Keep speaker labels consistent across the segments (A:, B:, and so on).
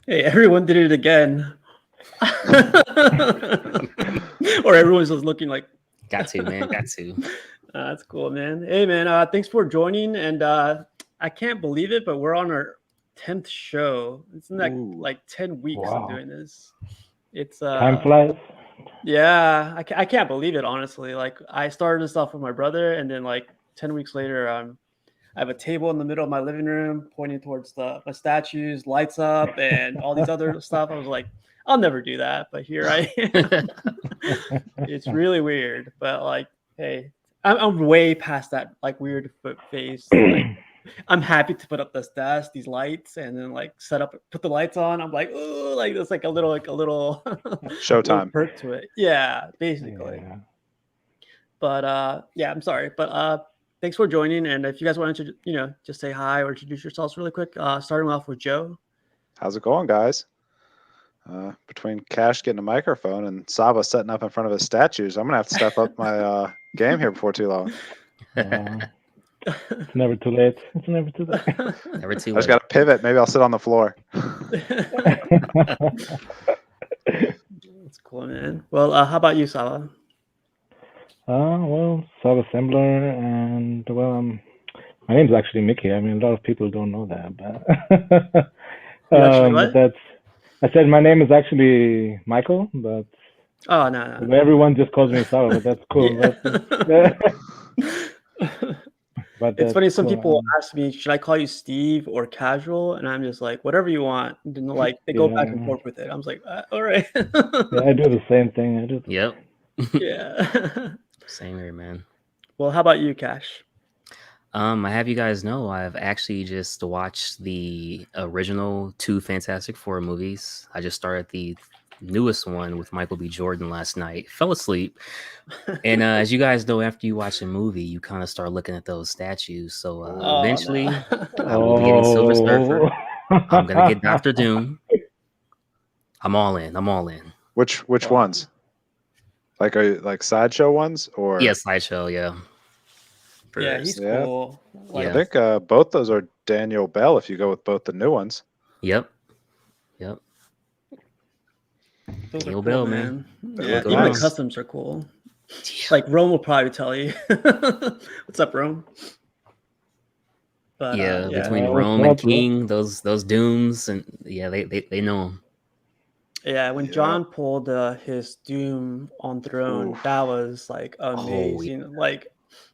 A: Hey, everyone did it again. Or everyone's just looking like.
B: Got to, man. Got to.
A: That's cool, man. Hey, man. Thanks for joining. And I can't believe it, but we're on our 10th show. Isn't that like 10 weeks of doing this? It's
C: time flies.
A: Yeah, I can't believe it, honestly. Like, I started this off with my brother, and then like 10 weeks later, I have a table in the middle of my living room pointing towards the statues, lights up, and all these other stuff. I was like, I'll never do that, but here I am. It's really weird, but like, hey, I'm way past that like weird phase. Like, I'm happy to put up this desk, these lights, and then like put the lights on. I'm like, oh, like there's like a little
D: showtime
A: little perk to it. Yeah, basically. Yeah. But yeah, I'm sorry, but thanks for joining. And if you guys wanted to, just say hi or introduce yourselves really quick, starting off with Joe.
D: How's it going, guys? Between Cash getting a microphone and Saba setting up in front of his statues, I'm going to have to step up my game here before too long.
C: It's never too late. It's never too late.
B: Never too late.
D: I just got to pivot. Maybe I'll sit on the floor.
A: That's cool, man. Well, how about you, Saba?
C: Well, Saba Assembler, and well, my name's actually Mickey. I mean, a lot of people don't know that, but
A: what?
C: But I said my name is actually Michael, but
A: no.
C: Everyone just calls me Saba, but that's cool.
A: Yeah. But it's funny. Some people ask me, "Should I call you Steve or Casual?" And I'm just like, "Whatever you want." And like they go back and forth with it. I'm just like, "All right."
C: Yeah, I do the same thing. I do.
B: Yep.
A: Yeah.
B: Same here, man.
A: Well, how about you, Cash?
B: I have you guys know I've actually just watched the original 2 Fantastic Four movies. I just started the newest one with Michael B. Jordan last night. Fell asleep. And as you guys know, after you watch a movie, you kind of start looking at those statues. So eventually, I will be getting Silver Surfer. I'm going to get Dr. Doom. I'm all in.
D: Which ones? Like, are you like Sideshow ones or?
B: Yeah, Sideshow, yeah.
A: Yeah, he's cool.
D: Like, I think both those are Daniel Bell if you go with both the new ones.
B: Yep.
A: Those
B: Daniel
A: cool,
B: Bell, man.
A: Yeah, even the customs are cool. Like Rome will probably tell you. What's up, Rome?
B: But, between Rome and King, those Dooms, and they know him.
A: Yeah, when John pulled his Doom on throne, that was like amazing. Like,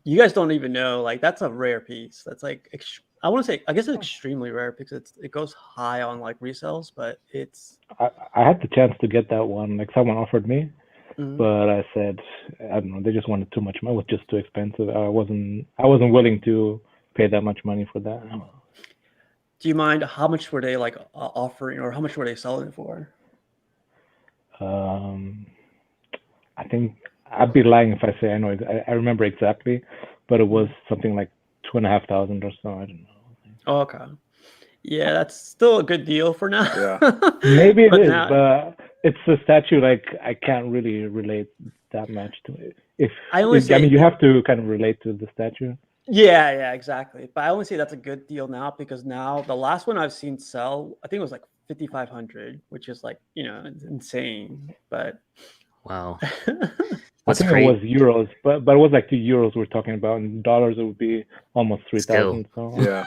A: you guys don't even know, like that's a rare piece. That's like I want to say, I guess it's extremely rare because it goes high on like resales, but it's.
C: I had the chance to get that one. Like someone offered me, but I said I don't know. They just wanted too much money. It was just too expensive. I wasn't willing to pay that much money for that.
A: Do you mind how much were they like offering, or how much were they selling it for?
C: I think I'd be lying if I say I know. I remember exactly, but it was something like $2,500 or so. I don't know.
A: Oh, okay. Yeah, that's still a good deal for now.
D: Yeah.
C: Maybe it is, but it's a statue. Like I can't really relate that much to it. I mean, you have to kind of relate to the statue.
A: Yeah, exactly. But I only say that's a good deal now because now the last one I've seen sell, I think it was like 5,500, which is like, insane. But
B: wow.
C: I think it was euros, but it was like €2 we're talking about. In dollars, it would be almost 3,000. So
D: yeah,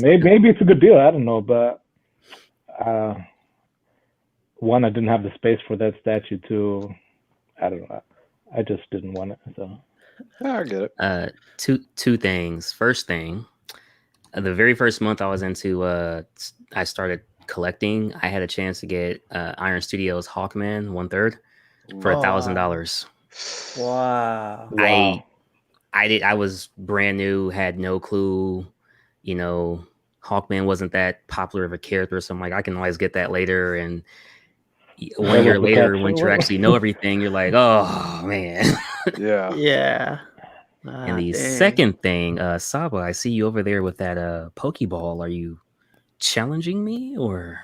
C: maybe it's a good deal. I don't know, but one, I didn't have the space for that statue. Two, I don't know. I just didn't want it. So
D: I get it.
B: Two things. First thing, the very first month I was into, I started collecting. I had a chance to get Iron Studios Hawkman 1/3 for $1,000.
A: Wow.
B: I was brand new, had no clue, Hawkman wasn't that popular of a character, so I'm like, I can always get that later. And 1 year later, when you actually know everything, you're like, oh man.
A: Yeah.
B: And the second thing, Saba, I see you over there with that Pokeball. Are you challenging me or?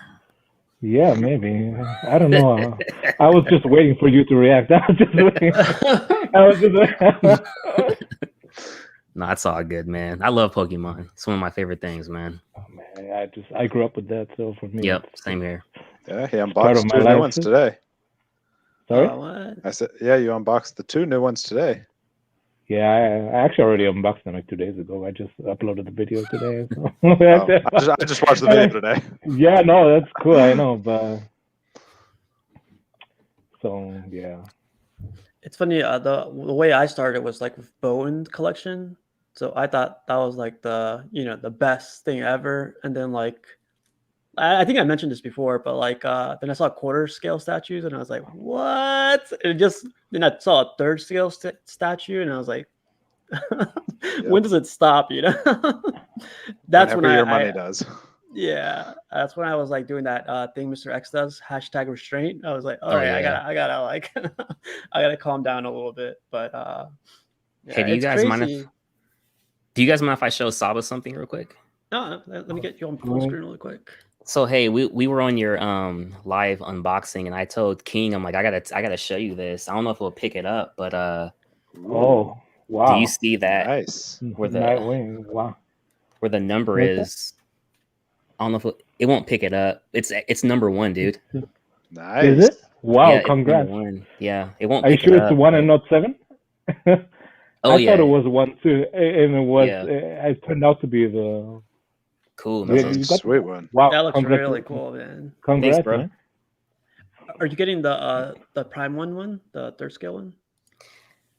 C: Yeah, maybe. I don't know. I was just waiting for you to react. I was just waiting.
B: No, it's all good, man. I love Pokemon. It's one of my favorite things, man.
C: Oh man, I grew up with that, so for me.
B: Yep, same here.
D: Yeah, he
C: Part
D: unboxed
C: of my
D: two new
C: life.
D: ones today.
C: Sorry.
A: What?
D: I said, yeah, you unboxed the two new ones today.
C: Yeah, I actually already unboxed them like 2 days ago. I just uploaded the video today. So.
D: Oh, I just watched the video today.
C: Yeah, no, that's cool. I know, but so yeah.
A: It's funny. The way I started was like with Bowen collection. So I thought that was like the best thing ever. And then like I think I mentioned this before, but like then I saw quarter scale statues and I was like, what? Then I saw a third scale statue and I was like, when does it stop? That's
D: Whenever
A: when
D: your money does.
A: yeah, that's when I was like doing that thing Mr. X does, #restraint. I was like, all
B: Oh,
A: right,
B: yeah.
A: I gotta like I gotta calm down a little bit. But
B: Hey,
A: yeah, it's crazy.
B: do you guys mind if I show Saba something real quick?
A: No, let me get you on full screen really quick.
B: So hey, we were on your live unboxing, and I told King, I'm like, I gotta show you this. I don't know if he'll pick it up, but
C: Oh, wow.
B: do you see that
D: Nice.
B: where
C: Wow.
B: where the number
C: What's that?
B: is? I don't know if it won't pick it up. It's number one, dude.
D: Nice.
C: Is it? Wow,
B: Yeah, it's
C: congrats.
B: number one. Yeah, it won't
C: Are you
B: pick
C: sure
B: it
C: it's
B: up.
C: one
B: but-
C: and not 7?
B: Oh
C: I
B: yeah,
C: thought it was 1 too, and it was.
B: Yeah.
C: It turned out to be the.
B: cool,
D: That's
B: man.
C: You
D: a
C: got
D: sweet one.
C: Wow,
A: That looks
C: congrats,
A: really cool, man.
C: Congrats,
B: bro.
C: man.
A: Are you getting the prime one, the third scale one?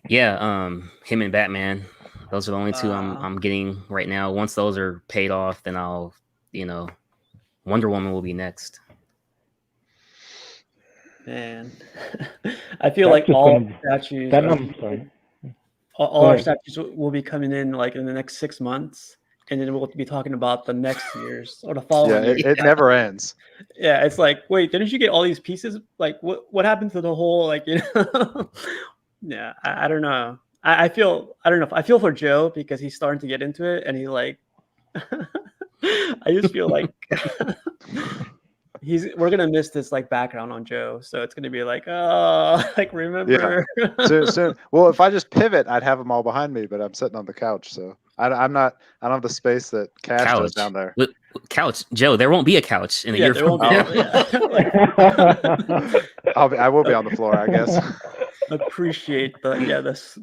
B: Yeah, him and Batman. Those are the only two
A: Wow.
B: I'm getting right now. Once those are paid off, then I'll, Wonder Woman will be next.
A: Man, I feel
C: That's
A: like
C: just
A: all
C: gonna-
A: statues.
C: That
A: are-
C: I'm sorry.
A: all
C: Go
A: our
C: ahead.
A: statues will be coming in like in the next 6 months, and then we'll be talking about the next year's or the following
D: Yeah,
A: year.
D: it never ends.
A: Yeah, it's like, wait, didn't you get all these pieces? Like, what happened to the whole Yeah, I don't know. I don't know. I feel for Joe because he's starting to get into it, and he's like, I just feel like we're gonna miss this like background on Joe, so it's gonna be like, oh, like remember.
D: Soon. Well, if I just pivot, I'd have them all behind me, but I'm sitting on the couch, so I don't have the space that Cash does down there.
B: Couch, Joe. There won't be a couch in a year
A: there
B: from
A: won't be.
B: now.
D: I will be on the floor, I guess.
A: Appreciate the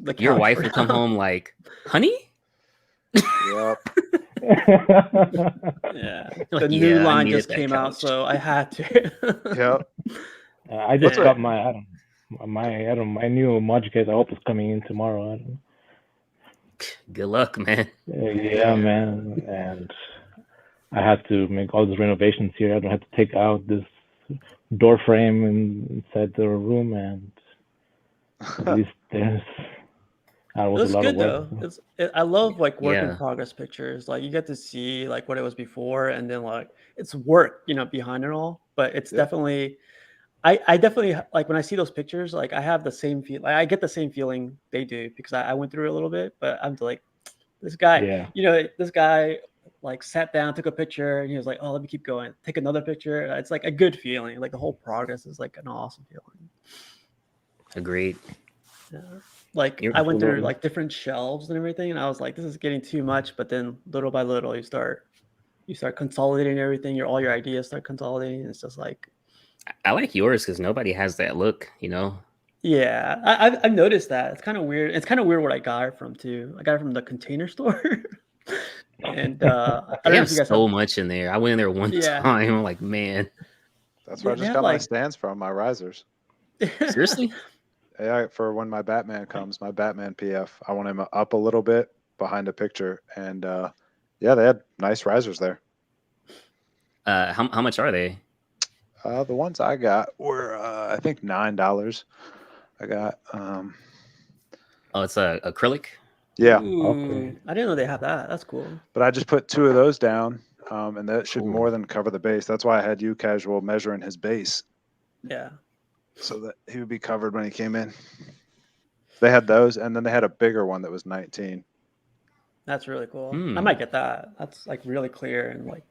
A: couch.
B: Your wife
A: for
B: will come
A: now.
B: home like, honey.
D: Yep.
A: Yeah,
B: Like,
A: the new
B: I
A: line
B: needed
A: just
B: that
A: came out,
B: couch.
A: so I had to.
D: Yep.
C: I just
A: Yeah.
C: got my new mod case. I hope it's coming in tomorrow. I don't
B: Good luck, man.
C: know. Yeah, man. And I had to make all these renovations here. I don't have to take out this door frame inside the room, and at least there's. That
A: It
C: was
A: looks
C: a lot
A: good
C: of work.
A: though. I love like work in
B: Yeah.
A: progress pictures. Like you get to see like what it was before, and then like it's work, behind it all. But it's
D: Yeah.
A: definitely, I definitely like when I see those pictures. Like I have the same feel. Like, I get the same feeling they do because I went through it a little bit. But I'm like, this guy,
C: Yeah.
A: this guy like sat down, took a picture, and he was like, oh, let me keep going. Take another picture. It's like a good feeling. Like the whole progress is like an awesome feeling.
B: Agreed.
A: Yeah. Like
B: You're
A: I went through
C: absolutely-
A: like different shelves and everything, and I was like, this is getting too much. But then little by little, you start consolidating everything. All your ideas start consolidating. It's just like,
B: I like yours because nobody has that look.
A: yeah, I've noticed that. It's kind of weird. It's kind of weird what I got it from too. I got it from the Container Store, and I
B: They
A: don't know
B: have
A: if you guys
B: so much in there. I went in there one
A: Yeah.
B: time. I'm like, man,
D: That's where I
A: They
D: just
A: have,
D: got my
A: like-
D: stands from, my risers.
B: seriously?
D: Yeah, for when my Batman comes, my Batman PF, I want him up a little bit behind a picture, and yeah, they had nice risers there.
B: How much are they?
D: The ones I got were I think $9. I got
B: Oh, it's a acrylic.
D: yeah,
A: Ooh, I didn't know they have that. That's cool.
D: but I just put 2 of those down, and that should
B: Ooh.
D: more than cover the base. That's why I had you casual measuring his base
A: Yeah.
D: so that he would be covered when he came in. They had those, and then they had a bigger one that was 19.
A: That's really cool. I
B: Hmm.
A: might get that. That's like really clear and like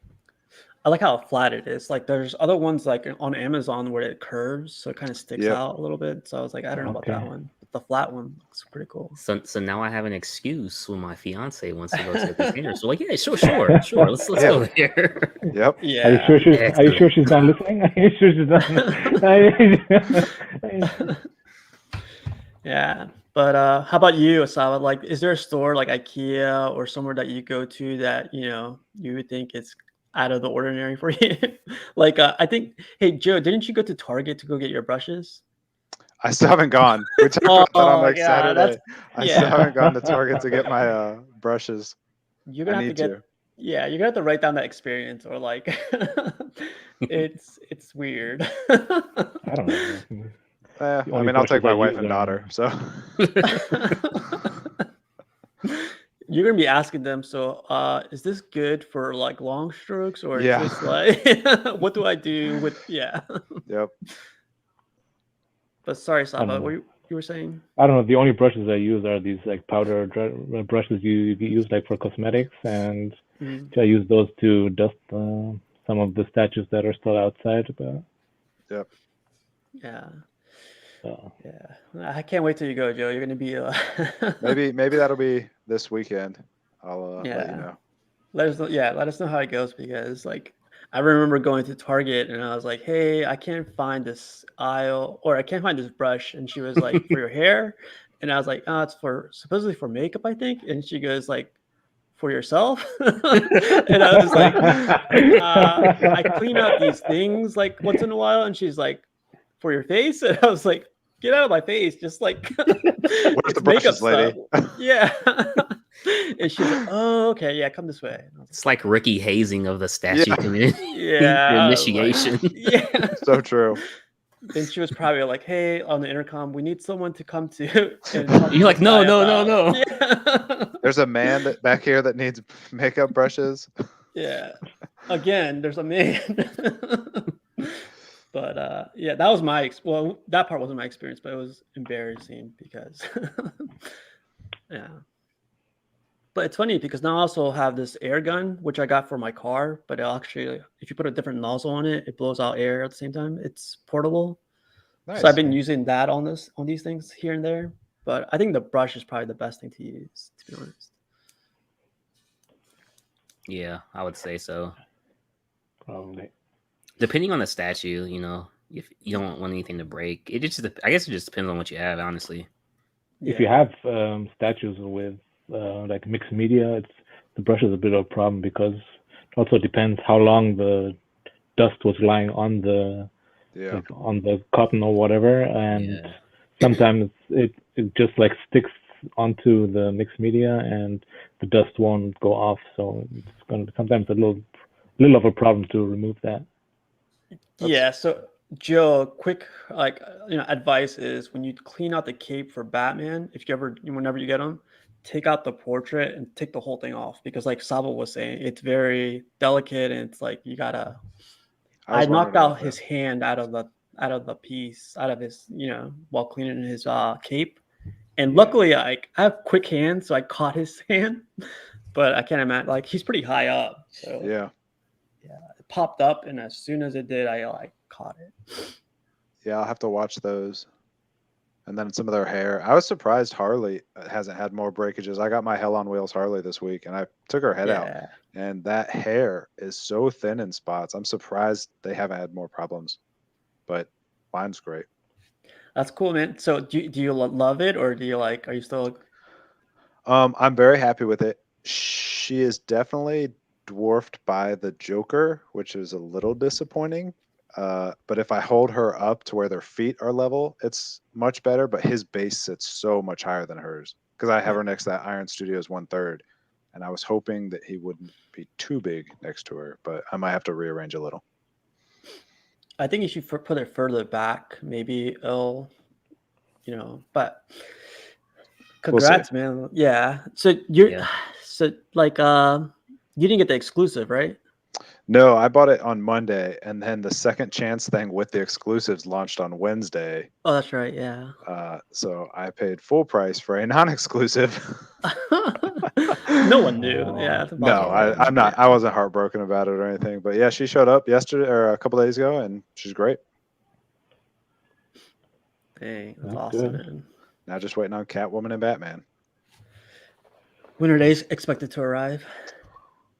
A: I like how flat it is. Like there's other ones like on Amazon where it curves, so it kind of sticks
D: Yep.
A: out a little bit. So I was like, I don't know about that
C: Okay.
A: one. the flat one looks pretty cool.
B: So now I have an excuse when my fiance wants to go to the container. So like, yeah, sure. Let's go there.
D: Yep.
A: Yeah.
C: Are you sure she's
B: Excellent.
C: not listening? Are you sure she's not?
A: Yeah. But how about you, Asawa? Like, is there a store like IKEA or somewhere that you go to that you would think it's out of the ordinary for you? Like, I think, hey Joe, didn't you go to Target to go get your brushes?
D: I still haven't gone. We talked about that on like
A: yeah,
D: Saturday. I still
A: yeah.
D: haven't gone to Target to get my brushes.
A: You're
D: I
A: gonna have to
D: need
A: get.
D: to.
A: Yeah, you're gonna have to write down that experience, or like, it's weird.
C: I don't know.
D: I
C: only
D: mean, I'll take
C: brushes
D: my
C: I
D: wife
C: use
D: and
C: are-
D: daughter. So
A: You're gonna be asking them. So, is this good for like long strokes, or
D: Yeah.
A: is this like, what do I do with? Yeah.
D: yep.
A: But sorry,
C: I
A: Saba,
C: don't
A: what
C: know.
A: you were saying?
C: I don't know. The only brushes I use are these like powder brushes you use like for cosmetics, and
A: Mm,
C: I use those to dust some of the statues that are still outside. But
D: Yep.
A: yeah,
C: so
A: yeah. I can't wait till you go, Joe. You're gonna be
D: Maybe that'll be this weekend. I'll let you
A: Yeah.
D: know.
A: Let us know. Yeah, let us know how it goes, because like I remember going to Target and I was like, "Hey, I can't find this aisle, or I can't find this brush," and she was like, "For your hair," and I was like, "Oh, it's for supposedly for makeup, I think," and she goes like, "For yourself," and I was like, "I clean out these things like once in a while," and she's like, "For your face," and I was like, "Get out of my face!" Just like
D: Where's the
A: it's makeup
D: brushes, lady?
A: stuff. Yeah. And she's like, "Oh, okay, yeah, come this way." And I was
B: It's like Ricky hazing of the statue
D: Yeah.
B: community.
A: like, yeah,
B: The
A: I was like,
B: initiation.
A: yeah.
D: So true.
A: Then she was probably like, "Hey, on the intercom, we need someone to come to and talk to
B: You're like,
A: this
B: no.
A: guy about." Yeah.
D: There's a man back here that needs makeup brushes.
A: Yeah. Again, there's a man. But yeah, that was well, that part wasn't my experience, but it was embarrassing because yeah. But it's funny because now I also have this air gun, which I got for my car, but it'll actually, if you put a different nozzle on it, it blows out air at the same time. It's portable.
D: Nice.
A: So I've been using that on these things here and there. But I think the brush is probably the best thing to use, to be honest.
B: Yeah, I would say so.
C: probably.
B: Depending on the statue, if you don't want anything to break, I guess it just depends on what you have, honestly.
C: If you have statues with like mixed media, the brush is a bit of a problem because it also depends how long the dust was lying on the
D: Yeah.
C: like on the cotton or whatever, and
B: Yeah.
C: sometimes it just like sticks onto the mixed media and the dust won't go off, so it's going to sometimes a little of a problem to remove that.
A: Yeah, so Joe, quick advice is when you clean out the cape for Batman, whenever you get him, take out the portrait and take the whole thing off, because like Sabo was saying, it's very delicate and it's like you gotta. I knocked out his hand out of the piece, out of his while cleaning his cape, and luckily I have quick hands, so I caught his hand, but I can't imagine, like, he's pretty high up, so
D: Yeah.
A: it popped up, and as soon as it did, I like caught it.
D: Yeah, I'll have to watch those. And then some of their hair. I was surprised Harley hasn't had more breakages. I got my Hell on Wheels Harley this week, and I took her head out,
A: Yeah.
D: and that hair is so thin in spots. I'm surprised they haven't had more problems. But mine's great.
A: That's cool, man. So do you love it, or do you like? Are you still?
D: I'm very happy with it. She is definitely dwarfed by the Joker, which is a little disappointing. But if I hold her up to where their feet are level, it's much better. But his base sits so much higher than hers because I have her next to that Iron Studios 1/3, and I was hoping that he wouldn't be too big next to her, but I might have to rearrange a little.
A: I think you should put it further back. Maybe it'll, But congrats, man. Yeah. So
B: Yeah.
A: so like you didn't get the exclusive, right?
D: No, I bought it on Monday, and then the second chance thing with the exclusives launched on Wednesday.
A: Oh, that's right. Yeah.
D: So I paid full price for a non-exclusive.
A: No one knew. Yeah.
D: No, I'm not. I wasn't heartbroken about it or anything. But yeah, she showed up yesterday or a couple days ago, and she's great.
A: Dang, that's
C: That's
A: awesome,
C: good.
A: man.
D: Now just waiting on Catwoman and Batman.
A: When are they expected to arrive?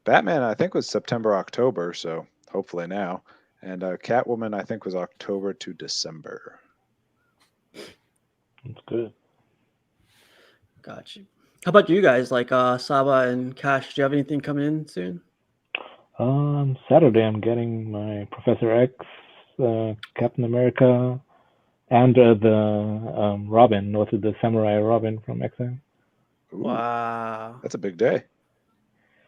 D: Batman, I think, was September, October, so hopefully now. And Catwoman, I think, was October to December.
C: That's good.
A: Gotcha. How about you guys? Like Saba and Cash, do you have anything coming in soon?
C: Saturday I'm getting my Professor X, Captain America, and the Robin. What's it? The Samurai Robin from X-Men.
D: Ooh,
A: Wow.
D: that's a big day.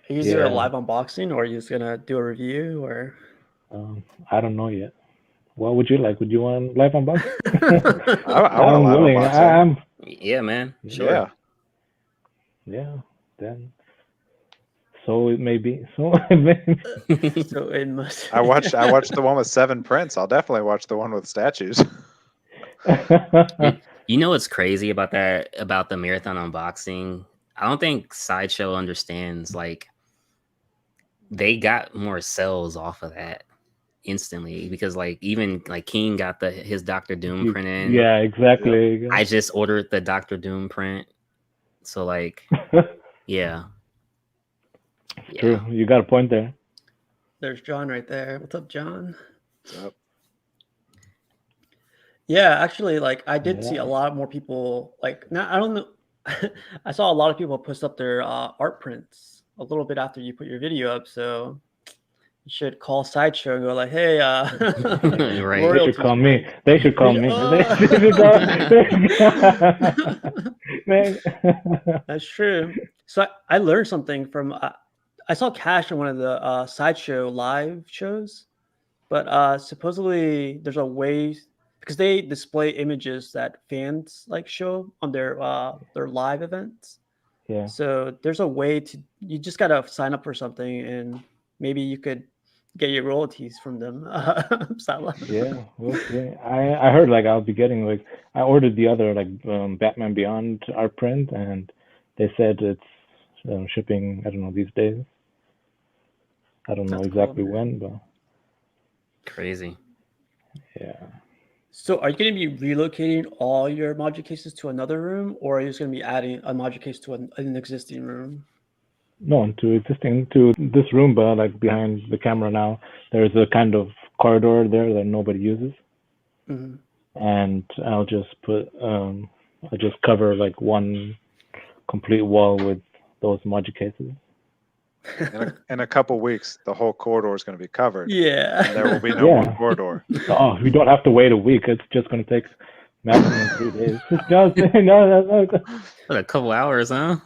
A: Are you doing a
C: Yeah.
A: live unboxing, or are you just gonna do a review, or?
C: I don't know yet. What would you like? Would you want live unboxing?
D: I want a
C: I'm
D: live
C: willing.
D: unboxing.
B: Yeah, man. Sure.
D: Yeah.
C: Yeah. Then. So it may be. So it may be.
A: So it must.
D: I watched the one with 7 prints. I'll definitely watch the one with statues.
B: You know what's crazy about that, about the marathon unboxing? I don't think Sideshow understands, like, they got more sales off of that instantly, because like even like King got his Doctor Doom print in.
C: Yeah, exactly.
B: I just ordered the Doctor Doom print. So like yeah.
C: True. You got a point there.
A: There's John right there. What's up, John?
D: Yep.
A: Yeah, actually, like I did see
C: Yeah.
A: a lot more people. Like now, I don't know. I saw a lot of people post up their art prints a little bit after you put your video up. So you should call Sideshow and go like, "Hey,
B: Right.
C: They should call me. They should call me. Man.
A: That's true. So I learned something from. I saw Cash in one of the Sideshow live shows, but supposedly there's a way, because they display images that fans like show on their live events.
C: Yeah.
A: So there's a way to, you just gotta sign up for something, and maybe you could get your royalties from them. Salah.
C: Yeah, we'll see. I heard like I'll be getting like I ordered the other like Batman Beyond art print, and they said it's shipping. I don't know these days. I don't know
A: That's
C: exactly
A: cool.
C: when, but
B: Crazy.
C: yeah.
A: So are you going to be relocating all your module cases to another room, or are you just going to be adding a module case to an existing room?
C: No, to this room, but like behind the camera now, there's a kind of corridor there that nobody uses,
A: Mm-hmm.
C: and I'll just cover like one complete wall with those module cases.
D: In a couple weeks, the whole corridor is going to be covered.
A: Yeah.
D: And there will be no more corridor.
C: Oh, we don't have to wait a week. It's just going to take maximum 3 days.
B: What, a couple hours, huh?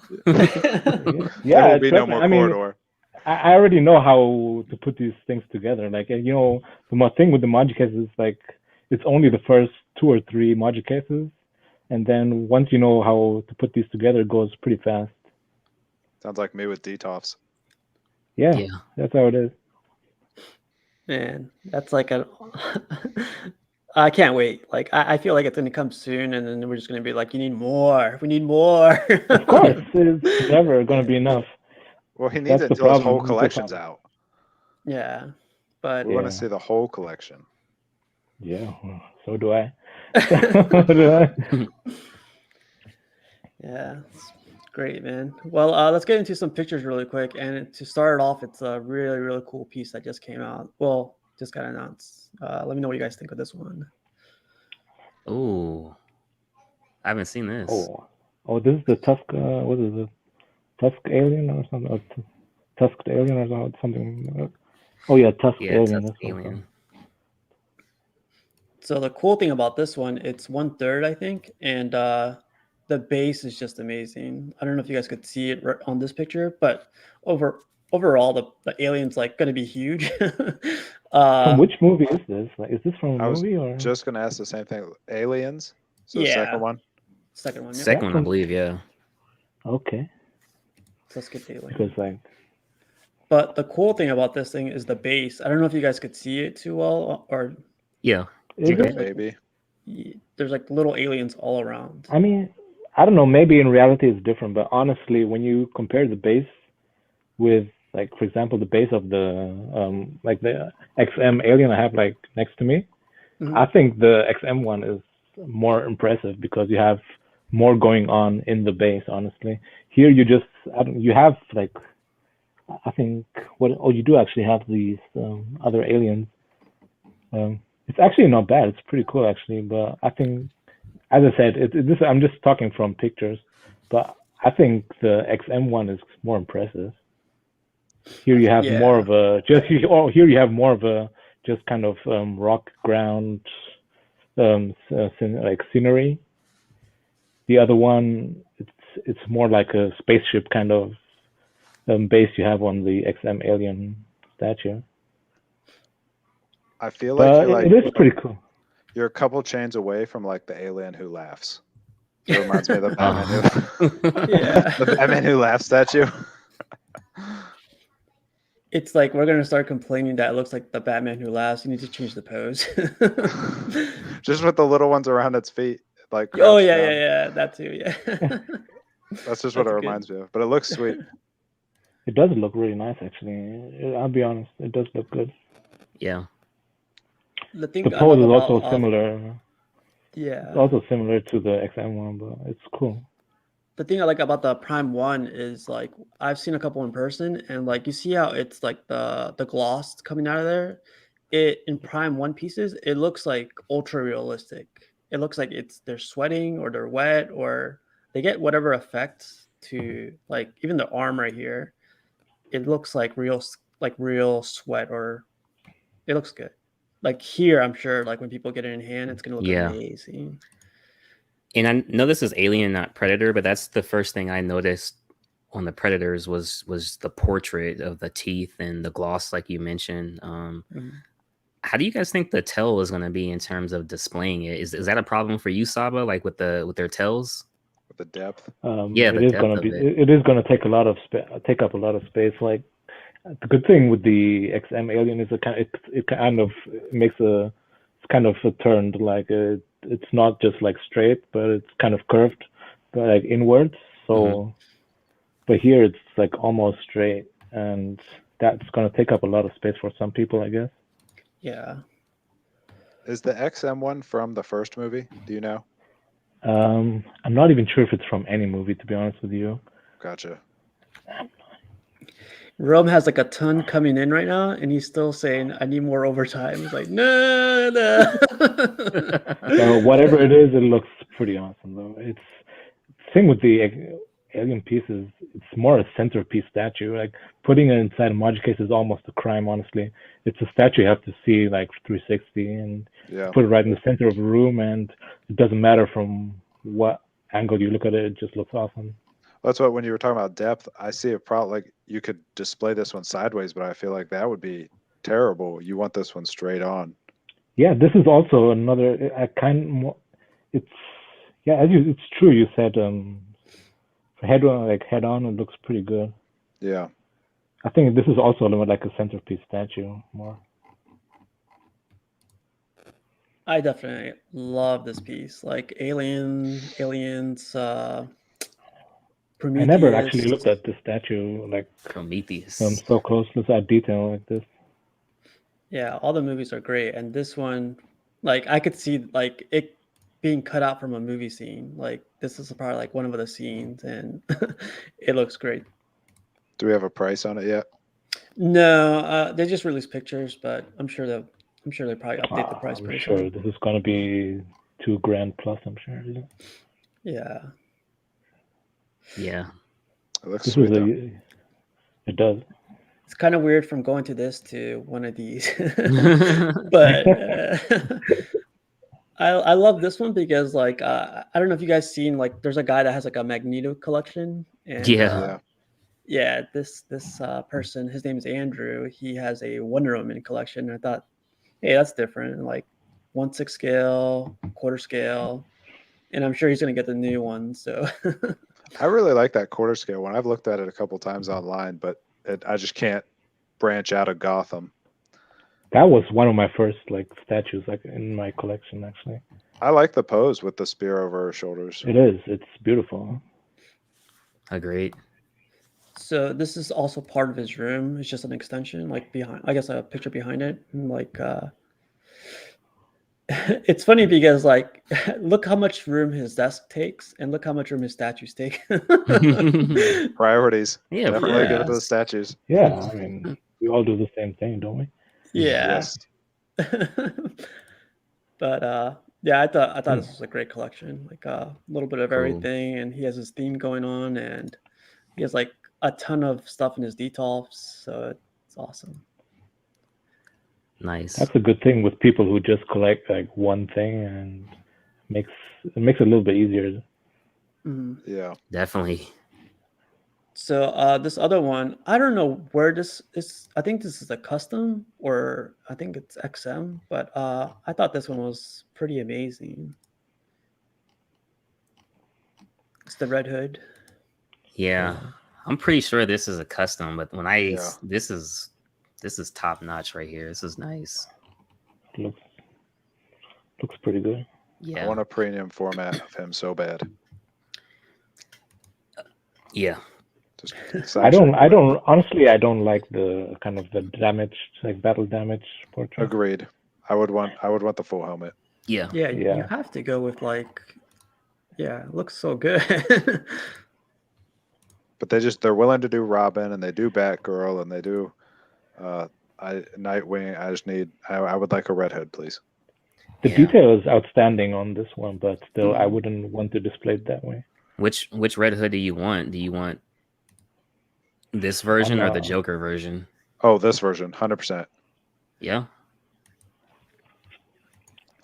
C: Yeah,
D: there will be no more corridor.
C: I already know how to put these things together. Like, you know, the thing with the module cases is like it's only the first 2 or 3 module cases, and then once you know how to put these together, it goes pretty fast.
D: Sounds like me with DTOFs.
C: Yeah, that's how it is.
A: Man, that's like I can't wait. Like I feel like it's gonna come soon, and then we're just gonna be like, "You need more. We need more."
C: Of course, it's never gonna be enough.
D: Well, he needs it until his whole collection's out.
A: Yeah, but
D: we want to see the whole collection.
C: Yeah, well, so do I.
A: Yeah, it's great, man. Well, let's get into some pictures really quick. And to start it off, it's a really, really cool piece that just came out. Well, just got announced. Let me know what you guys think of this one.
B: Oh, I haven't seen this.
C: Oh, this is the Tusk. What is it? Tusk alien or something? Or Tusked alien or something? Oh yeah, Tusk alien.
B: Tusk alien.
A: So the cool thing about this one, it's 1/3, I think, and the base is just amazing. I don't know if you guys could see it on this picture, but overall, the alien's like going to be huge.
C: From which movie is this? Like, is this from a movie or?
D: Just going to ask the same thing. Aliens. So
A: yeah.
D: Second one.
A: Second one. Yeah.
B: Second one, I believe. Yeah.
C: Okay.
A: Let's skip the alien.
C: Because like.
A: But the cool thing about this thing is the base. I don't know if you guys could see it too well, or
B: yeah.
D: Maybe.
A: There's like little aliens all around.
C: I mean, I don't know. Maybe in reality it's different, but honestly, when you compare the base with, like, for example, the base of the like the XM alien I have like next to me, I think the XM one is more impressive because you have more going on in the base. Honestly, here you just you have like I think you do actually have these other aliens. It's actually not bad. It's pretty cool actually, but I think, as I said, this I'm just talking from pictures, but I think the XM one is more impressive. Here you have more of a here you have more of a just kind of rock ground like scenery. The other one, it's more like a spaceship kind of base you have on the XM alien statue.
D: I feel like
C: it is pretty cool.
D: You're a couple chains away from like the alien who laughs. It reminds me of the Batman who, the Batman who laughs statue.
A: It's like we're gonna start complaining that it looks like the Batman who laughs. You need to change the pose.
D: Just with the little ones around its feet, like
A: Oh yeah,
D: down.
A: yeah, that too. Yeah.
D: That's just what it reminds me of. But it looks sweet.
C: It does look really nice, actually. I'll be honest, it does look good.
B: Yeah.
A: The
C: pose is also similar.
A: Yeah.
C: It's also similar to the XM one, but it's cool.
A: The thing I like about the Prime 1 is like I've seen a couple in person, and like you see how it's like the gloss coming out of there. It in Prime 1 pieces, it looks like ultra realistic. It looks like they're sweating or they're wet or they get whatever effects to like even the arm right here. It looks like real sweat, or it looks good. Like here, I'm sure like when people get it in hand, it's gonna look amazing.
B: And I know this is Alien, not Predator, but that's the first thing I noticed on the Predators was the portrait of the teeth and the gloss, like you mentioned. How do you guys think the tail is going to be in terms of displaying it? Is that a problem for you, Saba? Like with their tails?
D: With the depth?
C: It is going to be. It is going to take take up a lot of space. Like the good thing with the XM Alien is it kind of makes it's kind of turned like it's not just like straight, but it's kind of curved, but like inwards. So, but here it's like almost straight, and that's gonna take up a lot of space for some people, I guess.
A: Yeah.
D: Is the XM one from the first movie? Do you know?
C: I'm not even sure if it's from any movie, to be honest with you.
D: Gotcha.
A: Rome has like a ton coming in right now, and he's still saying, "I need more overtime." He's like, "No."
C: So whatever it is, it looks pretty awesome, though. It's the thing with the alien pieces. It's more a centerpiece statue. Like putting it inside a module case is almost a crime, honestly. It's a statue you have to see like 360 and put it right in the center of a room, and it doesn't matter from what angle you look at it. It just looks awesome.
D: That's what, when you were talking about depth, I see a problem. Like you could display this one sideways, but I feel like that would be terrible. You want this one straight on.
C: Yeah, this is also another. It's it's true. You said head on, it looks pretty good.
D: Yeah.
C: I think this is also like a centerpiece statue more.
A: I definitely love this piece. Like Aliens, Prometheus.
C: I never actually looked at the statue like
B: Prometheus.
C: So close. Look at detail like this.
A: Yeah, all the movies are great, and this one, like I could see like it being cut out from a movie scene. Like this is probably like one of the scenes, and it looks great.
D: Do we have a price on it yet?
A: No, they just released pictures, but I'm sure they probably update the price pretty soon.
C: Sure, this is gonna be $2,000 plus. I'm sure.
A: Yeah.
B: Yeah.
D: It looks sweet.
C: It does.
A: It's kind of weird from going to this to one of these, but I love this one because like I don't know if you guys seen like there's a guy that has like a Magneto collection, and this person, his name is Andrew. He has a Wonder Woman collection, and I thought, hey, that's different. Like 1/6 scale, quarter scale, and I'm sure he's gonna get the new one. So
D: I really like that quarter scale one. I've looked at it a couple times online, but I just can't branch out of Gotham.
C: That was one of my first like statues like in my collection, actually.
D: I like the pose with the spear over her shoulders.
C: It is. It's beautiful.
B: Agreed.
A: So this is also part of his room. It's just an extension, like behind, I guess, a picture behind it, and like It's funny because like look how much room his desk takes and look how much room his statues take.
D: Priorities.
B: Yeah,
D: Definitely give it to the
B: priorities.
D: statues.
C: Yeah, I mean, we all do the same thing, don't we?
A: Yeah.
D: Yes.
A: But yeah, I thought
C: Hmm.
A: this was a great collection. Like a little bit of
B: Cool.
A: everything, and he has his theme going on, and he has like a ton of stuff in his details, so it's awesome.
B: Nice.
C: That's a good thing with people who just collect like one thing, and makes it makes it a little bit easier.
A: Mhm.
D: Yeah.
B: Definitely.
A: So this other one, I don't know where this is. I think this is a custom, or I think it's XM, but I thought this one was pretty amazing. It's the Red Hood.
B: Yeah. I'm pretty sure this is a custom, but when
D: Yeah.
B: this is top notch right here. This is nice.
C: Looks pretty good.
D: I
B: Yeah.
D: want a premium format of him so bad.
B: Yeah.
D: Just
C: I don't honestly, I don't like the kind of the damaged, like battle damage portrait.
D: Agreed. I would want the full helmet.
B: Yeah.
A: Yeah, you
C: Yeah.
A: have to go with like, yeah, it looks so good.
D: But they're willing to do Robin and they do Batgirl and they do Nightwing. I would like a Red Hood, please.
C: The
B: Yeah.
C: detail is outstanding on this one, but still, I
A: Mhm.
C: wouldn't want to display it that way.
B: Which Red Hood do you want? Do you want this version or the
C: On,
B: Joker version?
D: Oh, this version, 100%.
B: Yeah.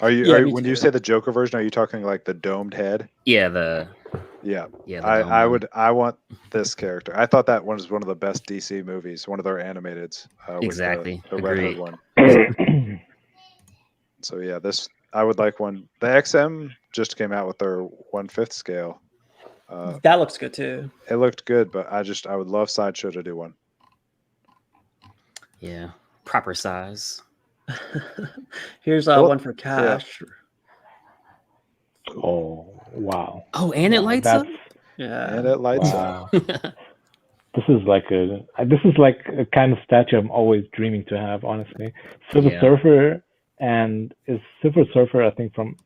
A: Yeah, me
D: When
A: too.
D: you say the Joker version, are you talking like the domed head?
B: Yeah, the
D: Yeah.
B: the dome one.
D: I want this character. I thought that one was one of the best DC movies, one of their animateds.
B: Exactly.
D: Was the Red Hood
B: Agreed.
D: one. So yeah, this I would like one. The XM just came out with their 1/5 scale.
A: That looks good too.
D: It looked good, but I would love Sideshow to do one.
B: Yeah. Proper size.
A: Here's
D: Well,
A: one for Cash.
C: oh wow!
B: Oh, and it
C: Wow,
B: lights up?
A: Yeah.
D: and it lights up.
C: Wow. This is like a kind of statue I'm always dreaming to have. Honestly, Silver
B: Yeah.
C: Surfer and is Silver Surfer. I think from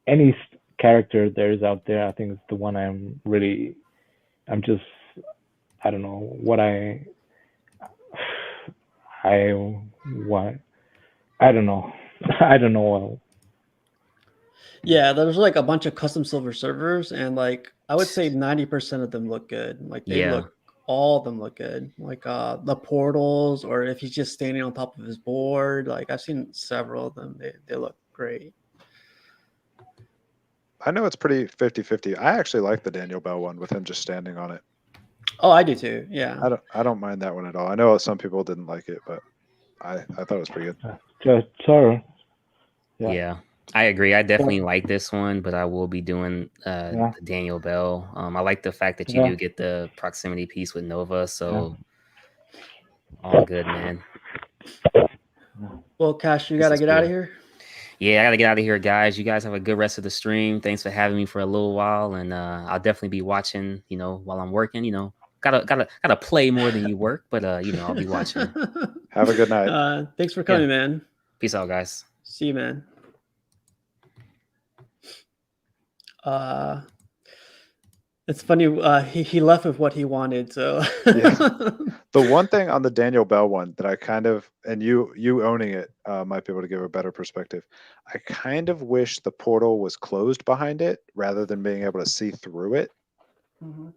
C: any character there is out there, I think it's the one I'm just I don't know what I want. I don't know. I don't know.
A: Yeah, there's like a bunch of custom silver servers, and like I would say 90% of them look good. Like they
B: Yeah.
A: all of them look good. Like the portals, or if he's just standing on top of his board. Like I've seen several of them. They look great.
D: I know it's pretty 50-50. I actually like the Daniel Bell one with him just standing on it.
A: Oh, I do too. Yeah.
D: I don't mind that one at all. I know some people didn't like it, but I thought it was pretty good.
C: Just sorry. Yeah.
B: Yeah. I agree. I definitely like this one, but I will be doing
C: Yeah.
B: the Daniel Bell. I like the fact that you
C: Yeah.
B: do get the proximity piece with Nova, so all good, man.
A: Well, Cash, you
B: This
A: gotta
B: is
A: get out of
B: cool.
A: here.
B: Yeah, I gotta get out of here, guys. You guys have a good rest of the stream. Thanks for having me for a little while, and I'll definitely be watching. While I'm working. Gotta play more than you work, but I'll be watching.
D: Have a good night.
A: Thanks for coming, man.
B: Peace out, guys.
A: See you, man. It's funny. He left with what he wanted. So
D: Yeah. The one thing on the Daniel Bell one that I kind of, and you owning it might be able to give a better perspective. I kind of wish the portal was closed behind it rather than being able to see through it.
A: Mhm.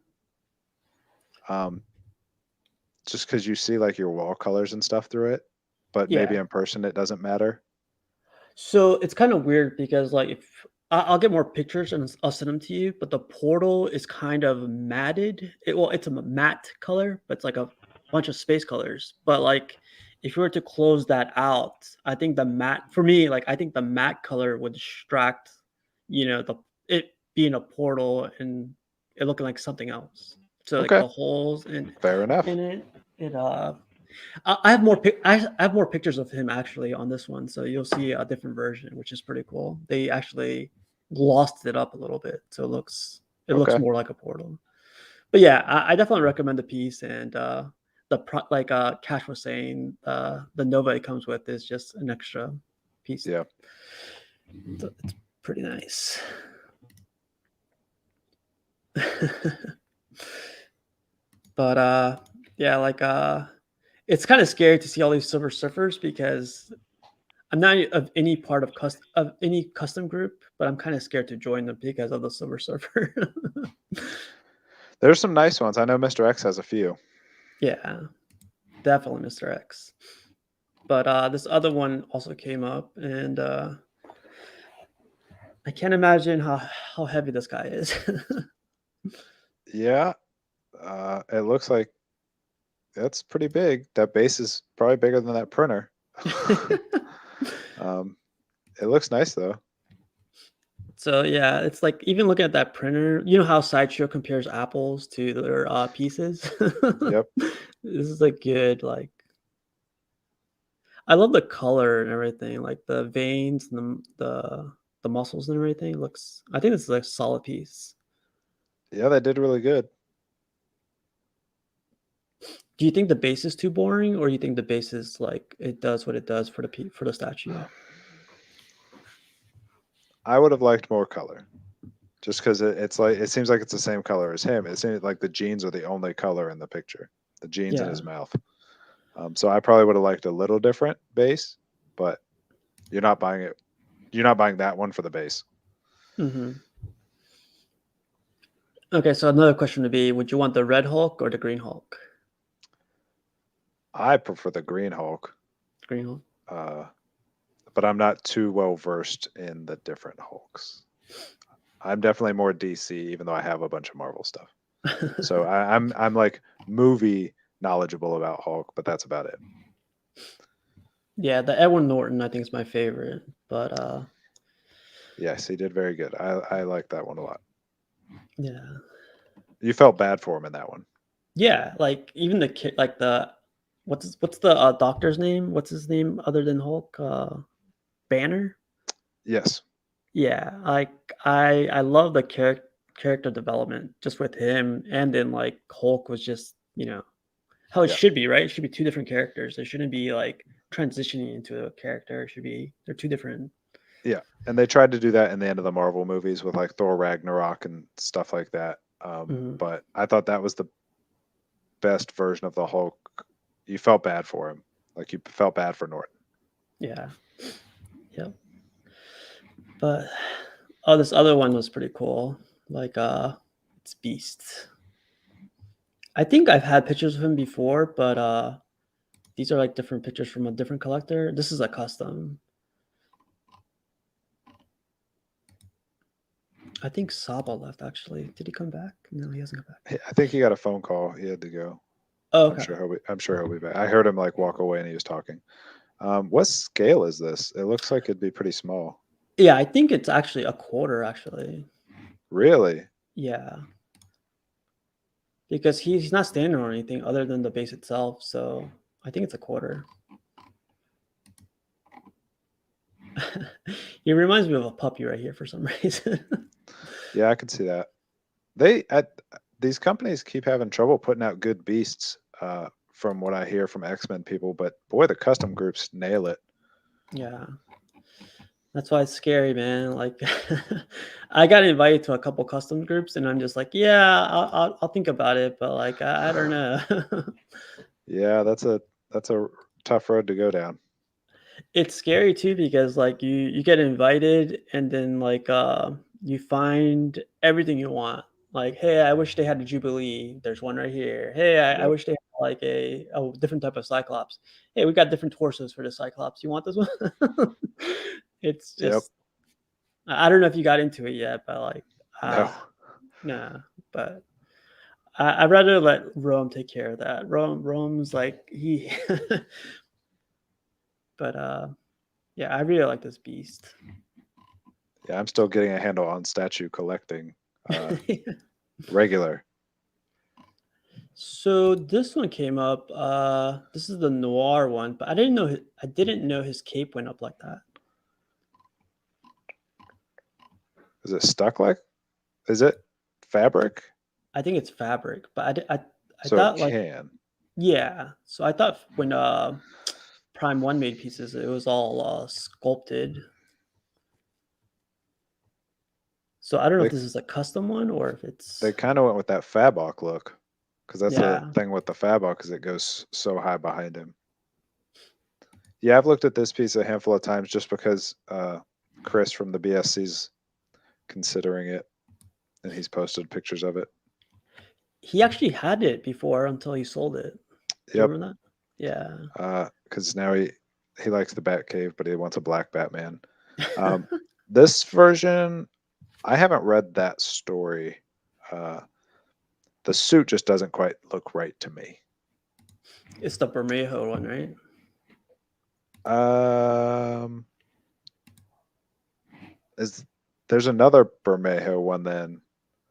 D: Just because you see like your wall colors and stuff through it, but maybe
A: Yeah.
D: in person it doesn't matter.
A: So it's kind of weird because like if I'll get more pictures and I'll send them to you, but the portal is kind of matted. It's a matte color, but it's like a bunch of space colors. But like if you were to close that out, I think the matte for me, like I think the matte color would distract, it being a portal and it looking like something else. So like
D: Okay.
A: the holes in
D: Fair enough.
A: it I have more I have more pictures of him actually on this one, so you'll see a different version, which is pretty cool. They actually glossed it up a little bit, so it looks
D: Okay.
A: more like a portal. But yeah, I definitely recommend the piece, and like Cash was saying, the Nova it comes with is just an extra piece.
D: Yeah.
A: So it's pretty nice. But yeah, like it's kind of scary to see all these Silver Surfers because I'm not of any part of any custom group, but I'm kind of scared to join them because of the Silver Surfer.
D: There's some nice ones. I know Mr. X has a few.
A: Yeah, definitely Mr. X. But this other one also came up, and I can't imagine how heavy this guy is.
D: Yeah, it looks like that's pretty big. That base is probably bigger than that printer. It looks nice though.
A: So yeah, it's like even looking at that printer, you know how Sideshow compares apples to their pieces.
D: Yep.
A: This is like good. Like I love the color and everything, like the veins and the muscles and everything. Looks. I think this is like a solid piece.
D: Yeah, they did really good.
A: Do you think the base is too boring, or you think the base is like it does what it does for the statue?
D: I would have liked more color, just because it's like it seems like it's the same color as him. It seems like the jeans are the only color in the picture, the jeans in
A: Yeah.
D: his mouth. So I probably would have liked a little different base, but you're not buying it. You're not buying that one for the base.
A: Mm-hmm. Okay, so another question would be: would you want the red Hulk or the green Hulk?
D: I prefer the green Hulk,
A: Green Hulk.
D: but I'm not too well versed in the different Hulks. I'm definitely more DC, even though I have a bunch of Marvel stuff. So I'm like movie knowledgeable about Hulk, but that's about it.
A: Yeah, the Edward Norton I think is my favorite, but
D: Yes, he did very good. I like that one a lot.
A: yeah,
D: You felt bad for him in that one.
A: yeah, like even the kid, like the what's the doctor's name? What's his name other than Hulk? Banner.
D: Yes.
A: Yeah, like I love the character development just with him, and then like Hulk was just how it
D: Yeah.
A: should be, right? It should be two different characters. They shouldn't be like transitioning into a character. It should be they're two different.
D: Yeah, and they tried to do that in the end of the Marvel movies with like Thor Ragnarok and stuff like that. But I thought that was the best version of the Hulk. You felt bad for him, like you felt bad for Norton.
A: Yeah. Yep. But this other one was pretty cool. Like it's Beast. I think I've had pictures of him before, but these are like different pictures from a different collector. This is a custom. I think Saba left actually. Did he come back? No, he hasn't come back.
D: I think he got a phone call. He had to go.
A: Oh, okay.
D: I'm sure he'll be back. I heard him like walk away and he was talking. What scale is this? It looks like it'd be pretty small.
A: Yeah, I think it's actually a quarter actually.
D: Really?
A: Yeah. Because he's not standing on anything other than the base itself, so I think it's a quarter. He reminds me of a puppy right here for some reason.
D: Yeah, I could see that. These companies keep having trouble putting out good beasts, from what I hear from X-Men people, but boy, the custom groups nail it.
A: Yeah. That's why it's scary, man. Like I got invited to a couple custom groups and I'm just like, yeah, I'll think about it, but like I don't know.
D: Yeah, that's a tough road to go down.
A: It's scary too because like you get invited and then like you find everything you want. Like, hey, I wish they had a Jubilee. There's one right here. Hey, I
D: Yep.
A: wish they had like a different type of Cyclops. Hey, we got different torsos for the Cyclops. You want this one? It's
D: Yep.
A: just I don't know if you got into it yet, but like
D: No.
A: nah. But I'd rather let Rome take care of that. Rome's like he but yeah, I really like this beast.
D: Yeah, I'm still getting a handle on statue collecting. Regular.
A: So this one came up. This is the noir one, but I didn't know his cape went up like that.
D: Is it stuck like? Is it fabric?
A: I think it's fabric, but I
D: So
A: thought
D: it
A: like
D: can.
A: yeah. So I thought when Prime 1 made pieces, it was all sculpted. So I don't know if
D: They-
A: this is a custom one or if it's
D: They kind of went with that Fabok look, because that's
A: Yeah.
D: the thing with the Fabok is it goes so high behind him. Yeah, I've looked at this piece a handful of times just because Chris from the BSC's considering it, and he's posted pictures of it.
A: he actually had it before until he sold it. Do you
D: Yep.
A: remember that? Yeah.
D: Because now he likes the Batcave, but he wants a black Batman. This version, I haven't read that story. The suit just doesn't quite look right to me.
A: It's the Bermejo one, right?
D: There's another Bermejo one then.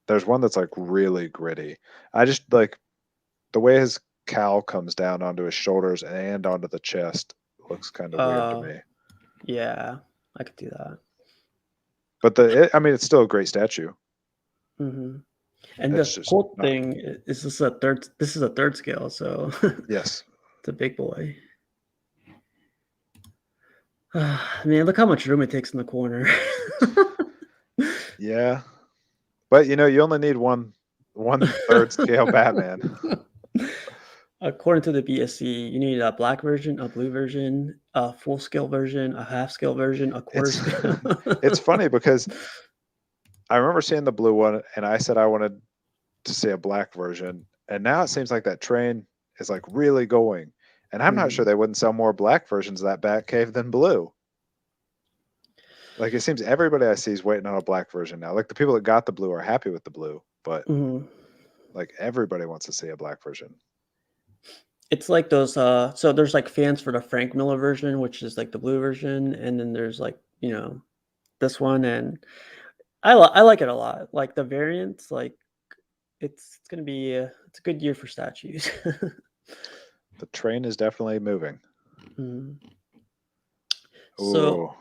D: There's one that's like really gritty. I just like the way his cowl comes down onto his shoulders and onto the chest looks kind of weird to me.
A: Yeah, I could do that.
D: But I mean, it's still a great statue.
A: Mm-hmm. And
D: It's
A: the
D: just
A: cool
D: not-
A: thing is this is a third scale, so
D: Yes.
A: it's a big boy. Man, look how much room it takes in the corner.
D: Yeah. But you know, you only need one third scale Batman.
A: According to the BSC, you need a black version, a blue version, a full scale version, a half scale version, a quarter scale.
D: It's funny because I remember seeing the blue one and I said I wanted to see a black version. And now it seems like that train is like really going. And I'm not sure they wouldn't sell more black versions of that Batcave than blue. Like it seems everybody I see is waiting on a black version now. Like the people that got the blue are happy with the blue, but like everybody wants to see a black version.
A: It's like those so there's like fans for the Frank Miller version, which is like the blue version, and then there's like, you know, this one, and I like it a lot. Like the variants, like it's gonna be it's a good year for statues.
D: The train is definitely moving.
A: So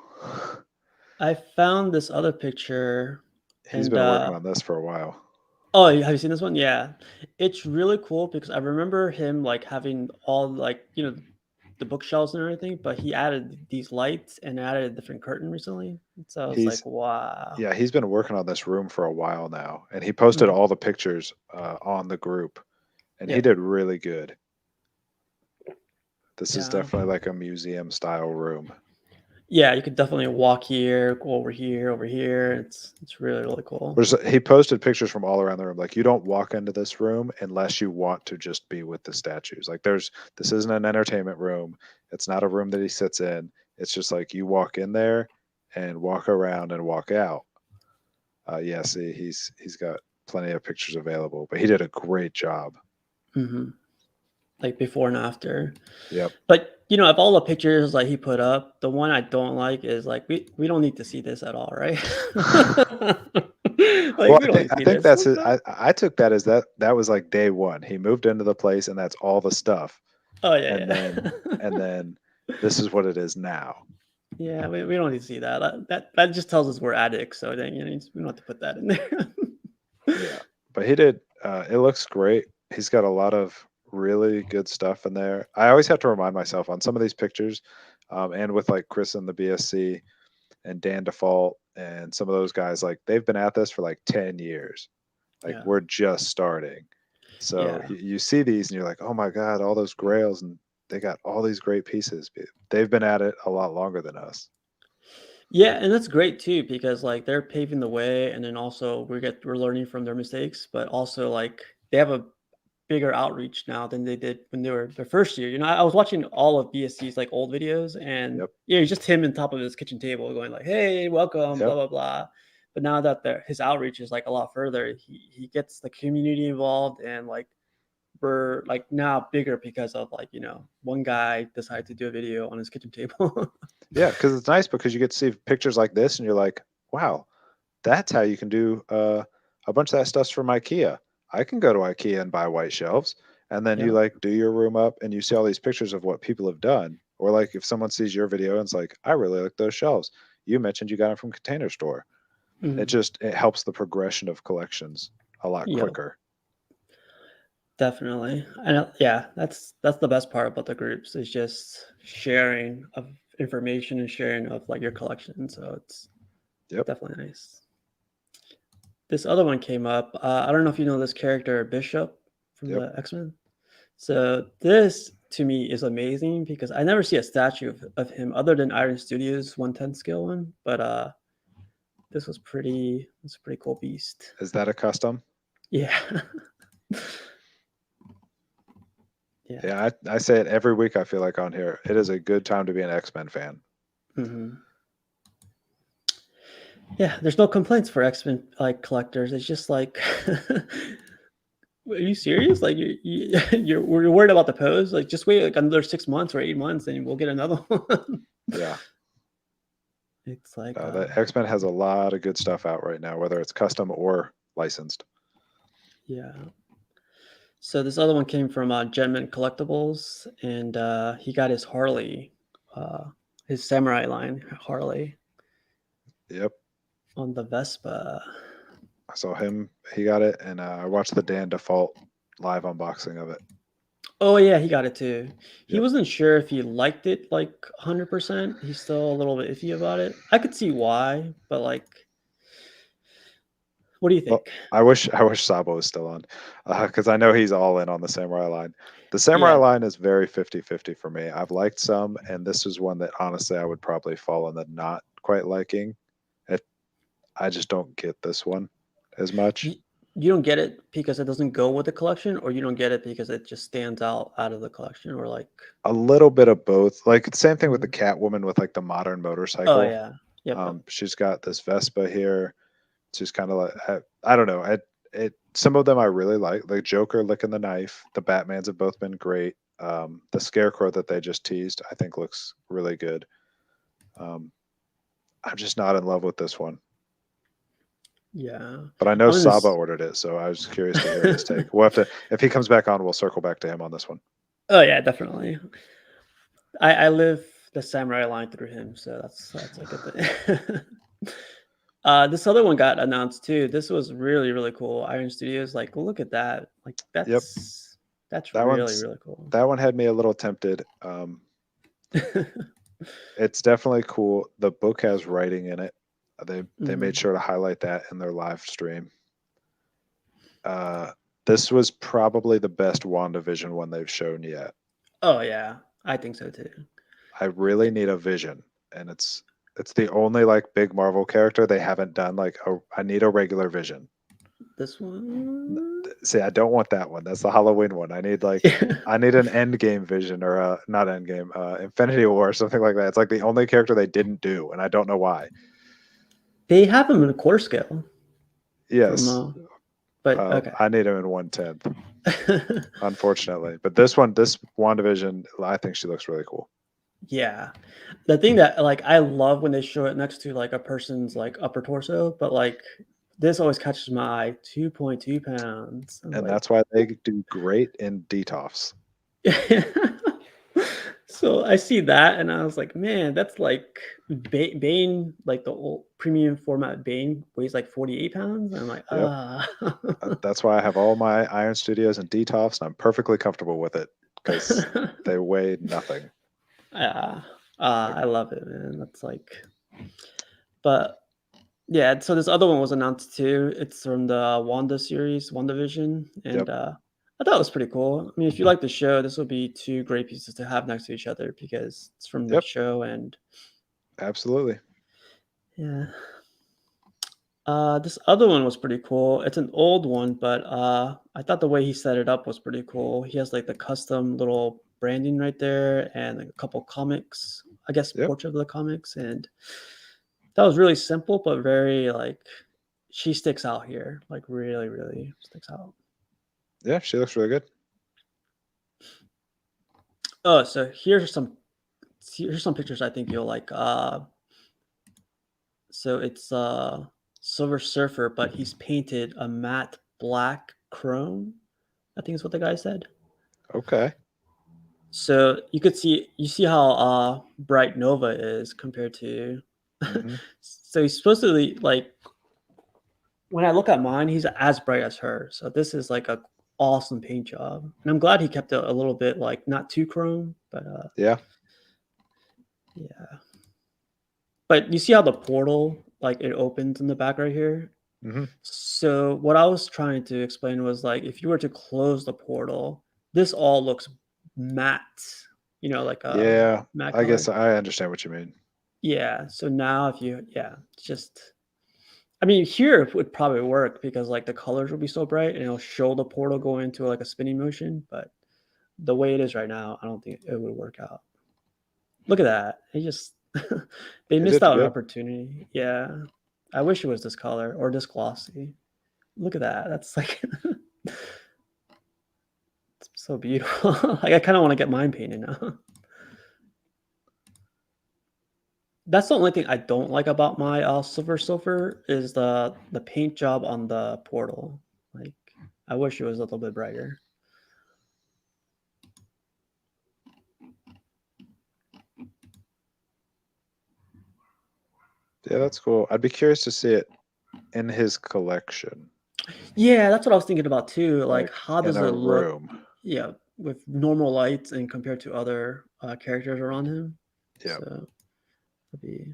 A: I found this other picture.
D: He's been working on this for a while.
A: Oh, have you seen this one? Yeah, it's really cool because I remember him like having all like, you know, the bookshelves and everything, but he added these lights and added a different curtain recently. So I was like, wow.
D: Yeah, he's been working on this room for a while now, and he posted all the pictures on the group, and he did really good. This is definitely like a museum style room.
A: Yeah, you could definitely walk here, go over here, over here. It's really, really cool.
D: He posted pictures from all around the room. Like you don't walk into this room unless you want to just be with the statues. Like this isn't an entertainment room. It's not a room that he sits in. It's just like you walk in there and walk around and walk out. Yeah, see, he's got plenty of pictures available, but he did a great job.
A: Like before and after.
D: Yep.
A: But you know, of all the pictures like he put up, the one I don't like is like we don't need to see this at all, right?
D: Well, I think that's it. I took that as that was like day one. He moved into the place and that's all the stuff.
A: Oh yeah.
D: And then this is what it is now.
A: Yeah, we don't need to see that. That just tells us we're addicts. So then, you know, we don't have to put that in there.
D: Yeah, but he did. It looks great. He's got a lot of really good stuff in there. I always have to remind myself on some of these pictures, and with like Chris and the BSC and Dan Default and some of those guys, like they've been at this for like 10 years. Like we're just starting. So you see these and you're like, oh my God, all those grails, and they got all these great pieces. They've been at it a lot longer than us.
A: Yeah, and that's great too, because like they're paving the way, and then also we're learning from their mistakes, but also like they have a bigger outreach now than they did when they were their first year. You know, I was watching all of BSC's like old videos, and yeah, just him on top of his kitchen table going like, "Hey, welcome," blah blah blah. But now that his outreach is like a lot further, he gets the community involved, and like we're like now bigger because of like, you know, one guy decided to do a video on his kitchen table.
D: Yeah, because it's nice because you get to see pictures like this and you're like, wow, that's how you can do a bunch of that stuff's from IKEA. I can go to IKEA and buy white shelves. And then you like do your room up and you see all these pictures of what people have done. Or like if someone sees your video and it's like, I really like those shelves. You mentioned you got them from Container Store. It helps the progression of collections a lot quicker.
A: Definitely. And yeah, that's the best part about the groups is just sharing of information and sharing of like your collection. So it's definitely nice. this other one came up. I don't know if you know this character Bishop from
D: Yep.
A: the X-Men. So this to me is amazing because I never see a statue of him other than Iron Studios 110 scale one. But this was pretty. It's a pretty cool beast.
D: Is that a custom?
A: Yeah. Yeah.
D: Yeah, I say it every week. I feel like on here, it is a good time to be an X-Men fan.
A: Mm-hmm. Yeah, there's no complaints for X-Men like collectors. It's just like, are you serious? Like you're worried about the pose? Like just wait like another 6 months or 8 months, and we'll get another one.
D: Yeah,
A: It's like
D: the X-Men has a lot of good stuff out right now, whether it's custom or licensed.
A: yeah. So this other one came from Gentleman Collectibles, and he got his Harley, his samurai line Harley
D: Yep,
A: on the Vespa.
D: I saw him. He got it, and I watched the Dan Default live unboxing of it.
A: Oh yeah, he got it too. He
D: Yep.
A: wasn't sure if he liked it like 100%. He's still a little bit iffy about it. I could see why, but like, what do you
D: Well,
A: think?
D: I wish Sabo was still on, because I know he's all in on the Samurai line. The Samurai
A: Yeah.
D: line is very 50-50 for me. I've liked some, and this is one that honestly I would probably fall in the not quite liking. I just don't get this one as much.
A: You don't get it because it doesn't go with the collection, or you don't get it because it just stands out of the collection, or like
D: A little bit of both. Like the same thing with the Catwoman with like the modern motorcycle.
A: oh yeah, yep.
D: She's got this Vespa here. She's kind of like I don't know. Some of them I really like. The Joker licking the knife. The Batmans have both been great. The Scarecrow that they just teased, I think looks really good. I'm just not in love with this one.
A: Yeah.
D: But I know
A: I'm in
D: Saba
A: this-
D: ordered it, so I was curious to hear his take. We'll have to, if he comes back on, we'll circle back to him on this one.
A: Oh yeah, definitely. I live the samurai line through him, so that's a good thing. This other one got announced too. This was really, really cool. Iron Studios, like, look at that. Like that's
D: That
A: really,
D: one's-
A: really cool.
D: That one had me a little tempted. It's definitely cool. The book has writing in it. They made sure to highlight that in their live stream. This was probably the best WandaVision one they've shown yet.
A: Oh yeah, I think so too.
D: I really need a Vision, and it's the only like big Marvel character they haven't done. Like I need a regular Vision.
A: This one.
D: See, I don't want that one. That's the Halloween one. I need like I need an Endgame Vision or not Endgame, Infinity War or something like that. It's like the only character they didn't do, and I don't know why.
A: They have them in a quarter scale.
D: Yes,
A: but okay.
D: I need him in 1/10, unfortunately. But this WandaVision, I think she looks really cool.
A: Yeah, the thing that like I love when they show it next to like a person's like upper torso, but like this always catches my eye. 2.2 pounds,
D: And that's why they do great in DTOFs.
A: So I see that, and I was like, man, that's like Bane, like the old premium format Bane weighs like 48 pounds. And I'm like,
D: Yep. That's why I have all my Iron Studios and DTOFs, and I'm perfectly comfortable with it because they weigh nothing.
A: I love it, man. That's like, but yeah. So this other one was announced too. It's from the Wanda series, WandaVision, and I thought it was pretty cool. I mean, if you like the show, this would be two great pieces to have next to each other because it's from the show and.
D: Absolutely.
A: Yeah. This other one was pretty cool. It's an old one, but I thought the way he set it up was pretty cool. He has like the custom little branding right there and a couple comics, I guess, portrait of the comics. And that was really simple, but very like, she sticks out here, like really, really sticks out.
D: Yeah, she looks really good.
A: Oh, so here's some pictures I think you'll like. So it's Silver Surfer, but he's painted a matte black chrome, I think is what the guy said.
D: Okay.
A: So you see how bright Nova is compared to. So he's supposed to be like, when I look at mine, he's as bright as her. So this is like a awesome paint job, and I'm glad he kept it a little bit like not too chrome, but yeah. But you see how the portal like it opens in the back right here?
D: Hmm.
A: So what I was trying to explain was like if you were to close the portal, this all looks matte, like a
D: Yeah,
A: matte
D: I guess
A: color.
D: I understand what you mean.
A: Yeah. So now if you, it's just, I mean, here it would probably work because like the colors will be so bright and it'll show the portal go into like a spinning motion. But the way it is right now, I don't think it would work out. Look at that. They just, they
D: It
A: missed
D: did
A: out on an
D: good.
A: opportunity. Yeah. I wish it was this color or this glossy. Look at that. That's like, it's so beautiful. Like I kind of want to get mine painted now. That's the only thing I don't like about my Silver Surfer is the paint job on the portal. Like I wish it was a little bit brighter.
D: Yeah, that's cool. I'd be curious to see it in his collection,
A: Yeah, that's what I was thinking about too. Like
D: like
A: how
D: in
A: does
D: a
A: it look?
D: room.
A: Yeah, with normal lights and compared to other characters around him.
D: Yeah.
A: So it'll be.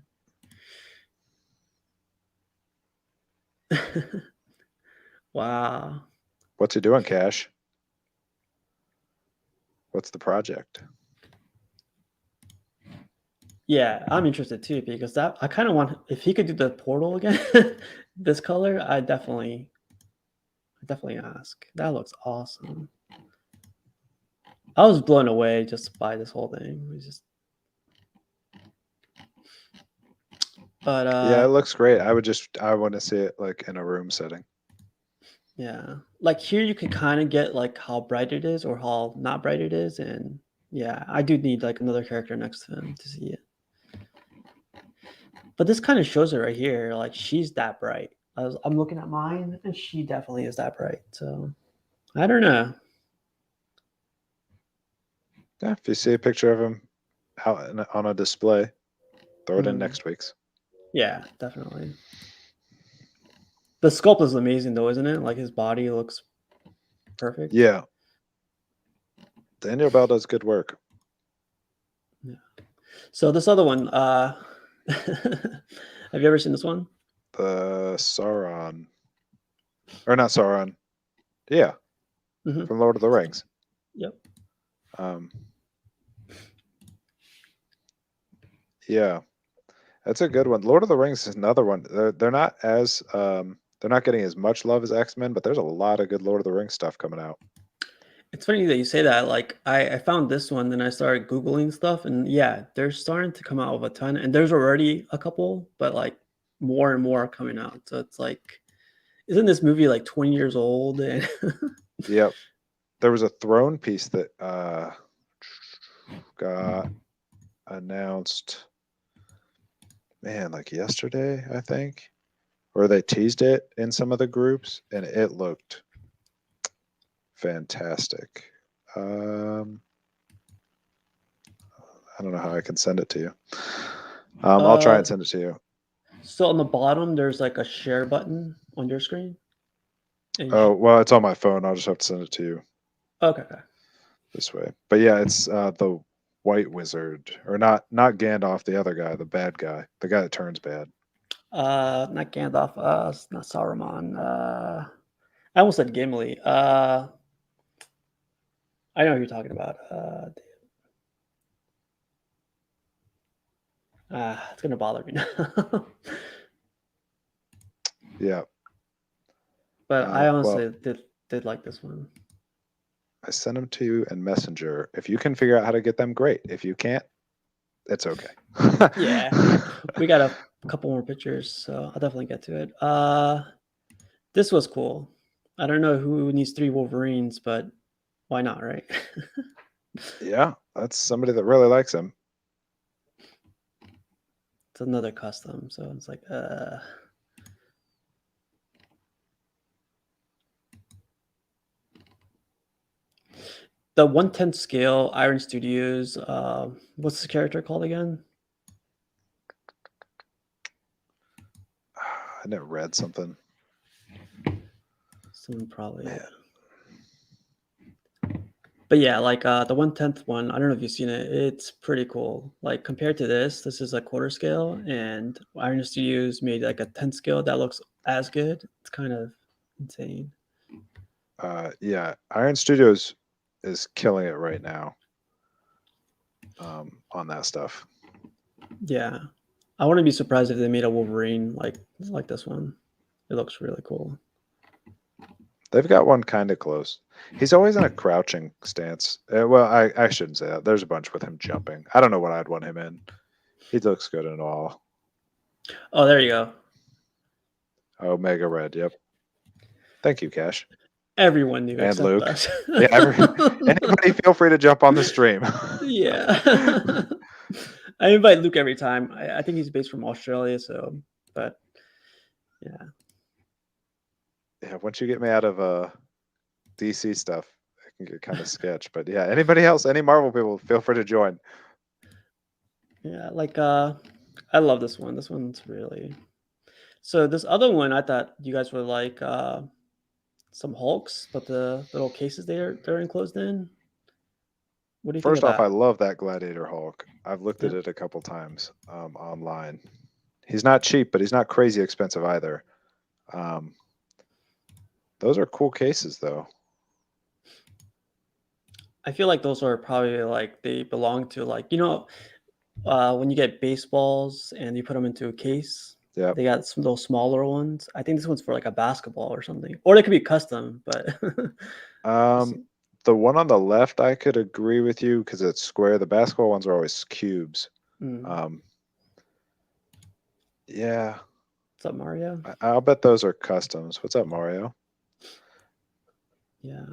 A: Wow.
D: What's he doing, Cash? What's the project?
A: Yeah, I'm interested too because that I kind of want if he could do the portal again, this color, I definitely ask. That looks awesome. I was blown away just by this whole thing. It was just, but
D: Yeah, it looks great. I want to see it like in a room setting.
A: yeah, like here you can kind of get like how bright it is or how not bright it is, and yeah, I do need like another character next to him to see it. But this kind of shows it right here. Like she's that bright. I'm looking at mine, and she definitely is that bright. So I don't know.
D: Yeah, if you see a picture of him out on a display, throw it in
A: Mhm.
D: next week's.
A: Yeah, definitely. The sculpt is amazing though, isn't it? Like his body looks perfect.
D: Yeah. Daniel Bell does good work.
A: Yeah. So this other one, have you ever seen this one?
D: The Sauron. Or not Sauron. Yeah.
A: Mhm.
D: From Lord of the Rings.
A: Yep.
D: Yeah. That's a good one. Lord of the Rings is another one. They're not as they're not getting as much love as X-Men, but there's a lot of good Lord of the Rings stuff coming out.
A: It's funny that you say that. Like I found this one, then I started Googling stuff, and yeah, they're starting to come out with a ton. And there's already a couple, but like more and more are coming out. So it's like, isn't this movie like 20 years old? And
D: Yep. There was a throne piece that got announced, man, like yesterday, I think, or they teased it in some of the groups, and it looked fantastic. I don't know how I can send it to you. I'll try and send it to you.
A: So on the bottom, there's like a share button on your screen. And
D: Oh, well, it's on my phone. I'll just have to send it to you
A: okay.
D: this way. But yeah, it's the White Wizard, or not Gandalf, the other guy, the bad guy, the guy that turns bad.
A: Not Gandalf. Not Saruman. I almost said Gimli. I know who you're talking about. It's gonna bother me now.
D: Yeah.
A: But I honestly
D: Well,
A: did like this one.
D: I sent them to you in Messenger. If you can figure out how to get them, great. If you can't, it's okay.
A: Yeah, we got a couple more pictures, so I'll definitely get to it. This was cool. I don't know who needs 3 Wolverines, but why not, right?
D: Yeah, that's somebody that really likes him.
A: It's another custom, so it's like the 1/10 scale Iron Studios. What's the character called again?
D: I never read something.
A: Someone probably.
D: Man.
A: But yeah, like the 1/10 one, I don't know if you've seen it. It's pretty cool. Like compared to this is a quarter scale, and Iron Studios made like a 10 scale that looks as good. It's kind of insane.
D: Yeah, Iron Studios is killing it right now on that stuff.
A: Yeah, I wouldn't be surprised if they made a Wolverine like this one. It looks really cool.
D: They've got one kind of close. He's always in a crouching stance. Well, I shouldn't say that. There's a bunch with him jumping. I don't know what I'd want him in. He looks good in all.
A: Oh, there you go.
D: Omega Red. Yep. Thank you, Cash.
A: Everyone knew
D: And
A: except
D: Luke.
A: us.
D: Yeah, anybody feel free to jump on the stream.
A: Yeah. I invite Luke every time. I think he's based from Australia, so but yeah.
D: Yeah, once you get me out of DC stuff, it can get kind of sketch. But yeah, anybody else, any Marvel people, feel free to join.
A: Yeah, like I love this one. This one's really so this other one I thought you guys would like some Hulks, but the little cases they're enclosed in. What do you think
D: First
A: of
D: off, I
A: that?
D: love that Gladiator Hulk. I've looked at
A: Yeah.
D: it a couple times online. He's not cheap, but he's not crazy expensive either. Those are cool cases, though.
A: I feel like those are probably like they belong to like when you get baseballs and you put them into a case.
D: Yeah.
A: They got some of those smaller ones. I think this one's for like a basketball or something, or they could be custom. But
D: The one on the left, I could agree with you because it's square. The basketball ones are always cubes. Yeah.
A: What's up, Mario?
D: I'll bet those are customs. What's up, Mario?
A: Yeah,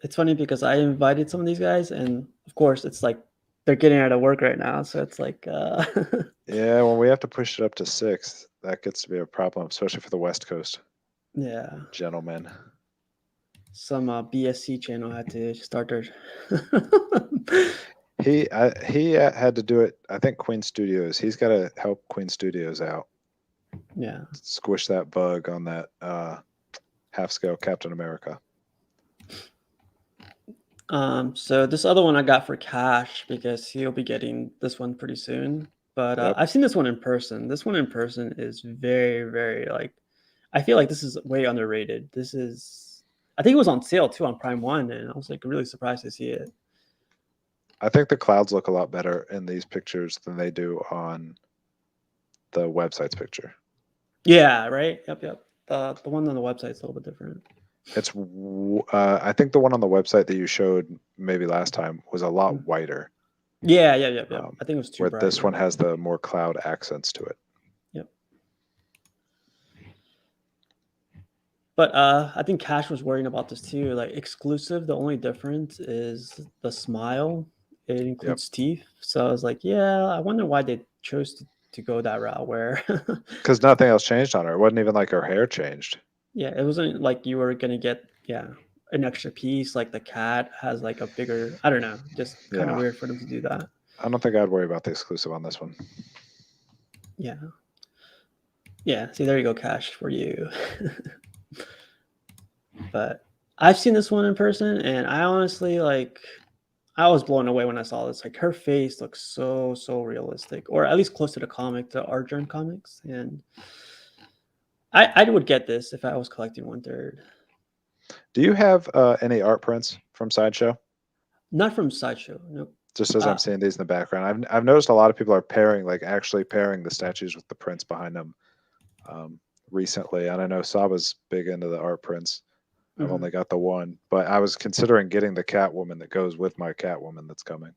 A: it's funny because I invited some of these guys, and of course, it's like they're getting out of work right now, so it's like
D: Yeah, when we have to push it up to 6, that gets to be a problem, especially for the West Coast
A: yeah.
D: gentlemen.
A: Some BSC channel had to start their.
D: He had to do it. I think Queen Studios. He's got to help Queen Studios out.
A: Yeah.
D: Squish that bug on that half scale Captain America.
A: So this other one I got for Cash because he'll be getting this one pretty soon. But
D: Yep.
A: I've seen this one in person. This one in person is very, very like. I feel like this is way underrated. This is. I think it was on sale too on Prime One, and I was like really surprised to see it.
D: I think the clouds look a lot better in these pictures than they do on the website's picture.
A: Yeah. Right. Yep. The one on the website's a little bit different.
D: It's I think the one on the website that you showed maybe last time was a lot whiter.
A: Yeah. I think it was too
D: where
A: bright.
D: this one has the more cloud accents to it.
A: Yep. But I think Cash was worrying about this too. Like exclusive, the only difference is the smile. It includes teeth. So I was like, yeah, I wonder why they chose to go that route where
D: Because nothing else changed on her. It wasn't even like her hair changed.
A: yeah, it wasn't like you were gonna get an extra piece. Like the cat has like a bigger, I don't know, just kind of weird for them to do that.
D: I don't think I'd worry about the exclusive on this one.
A: Yeah. Yeah. See, there you go, Cash, for you. But I've seen this one in person, and I honestly I was blown away when I saw this. Like her face looks so realistic, or at least close to the comic, the Arjun comics. And I would get this if I was collecting 1/3.
D: Do you have any art prints from Sideshow?
A: Not from Sideshow. Nope.
D: Just as I'm seeing these in the background, I've noticed a lot of people are actually pairing the statues with the prints behind them recently. And I know Saba's big into the art prints. I've only got the one, but I was considering getting the Catwoman that goes with my Catwoman that's coming.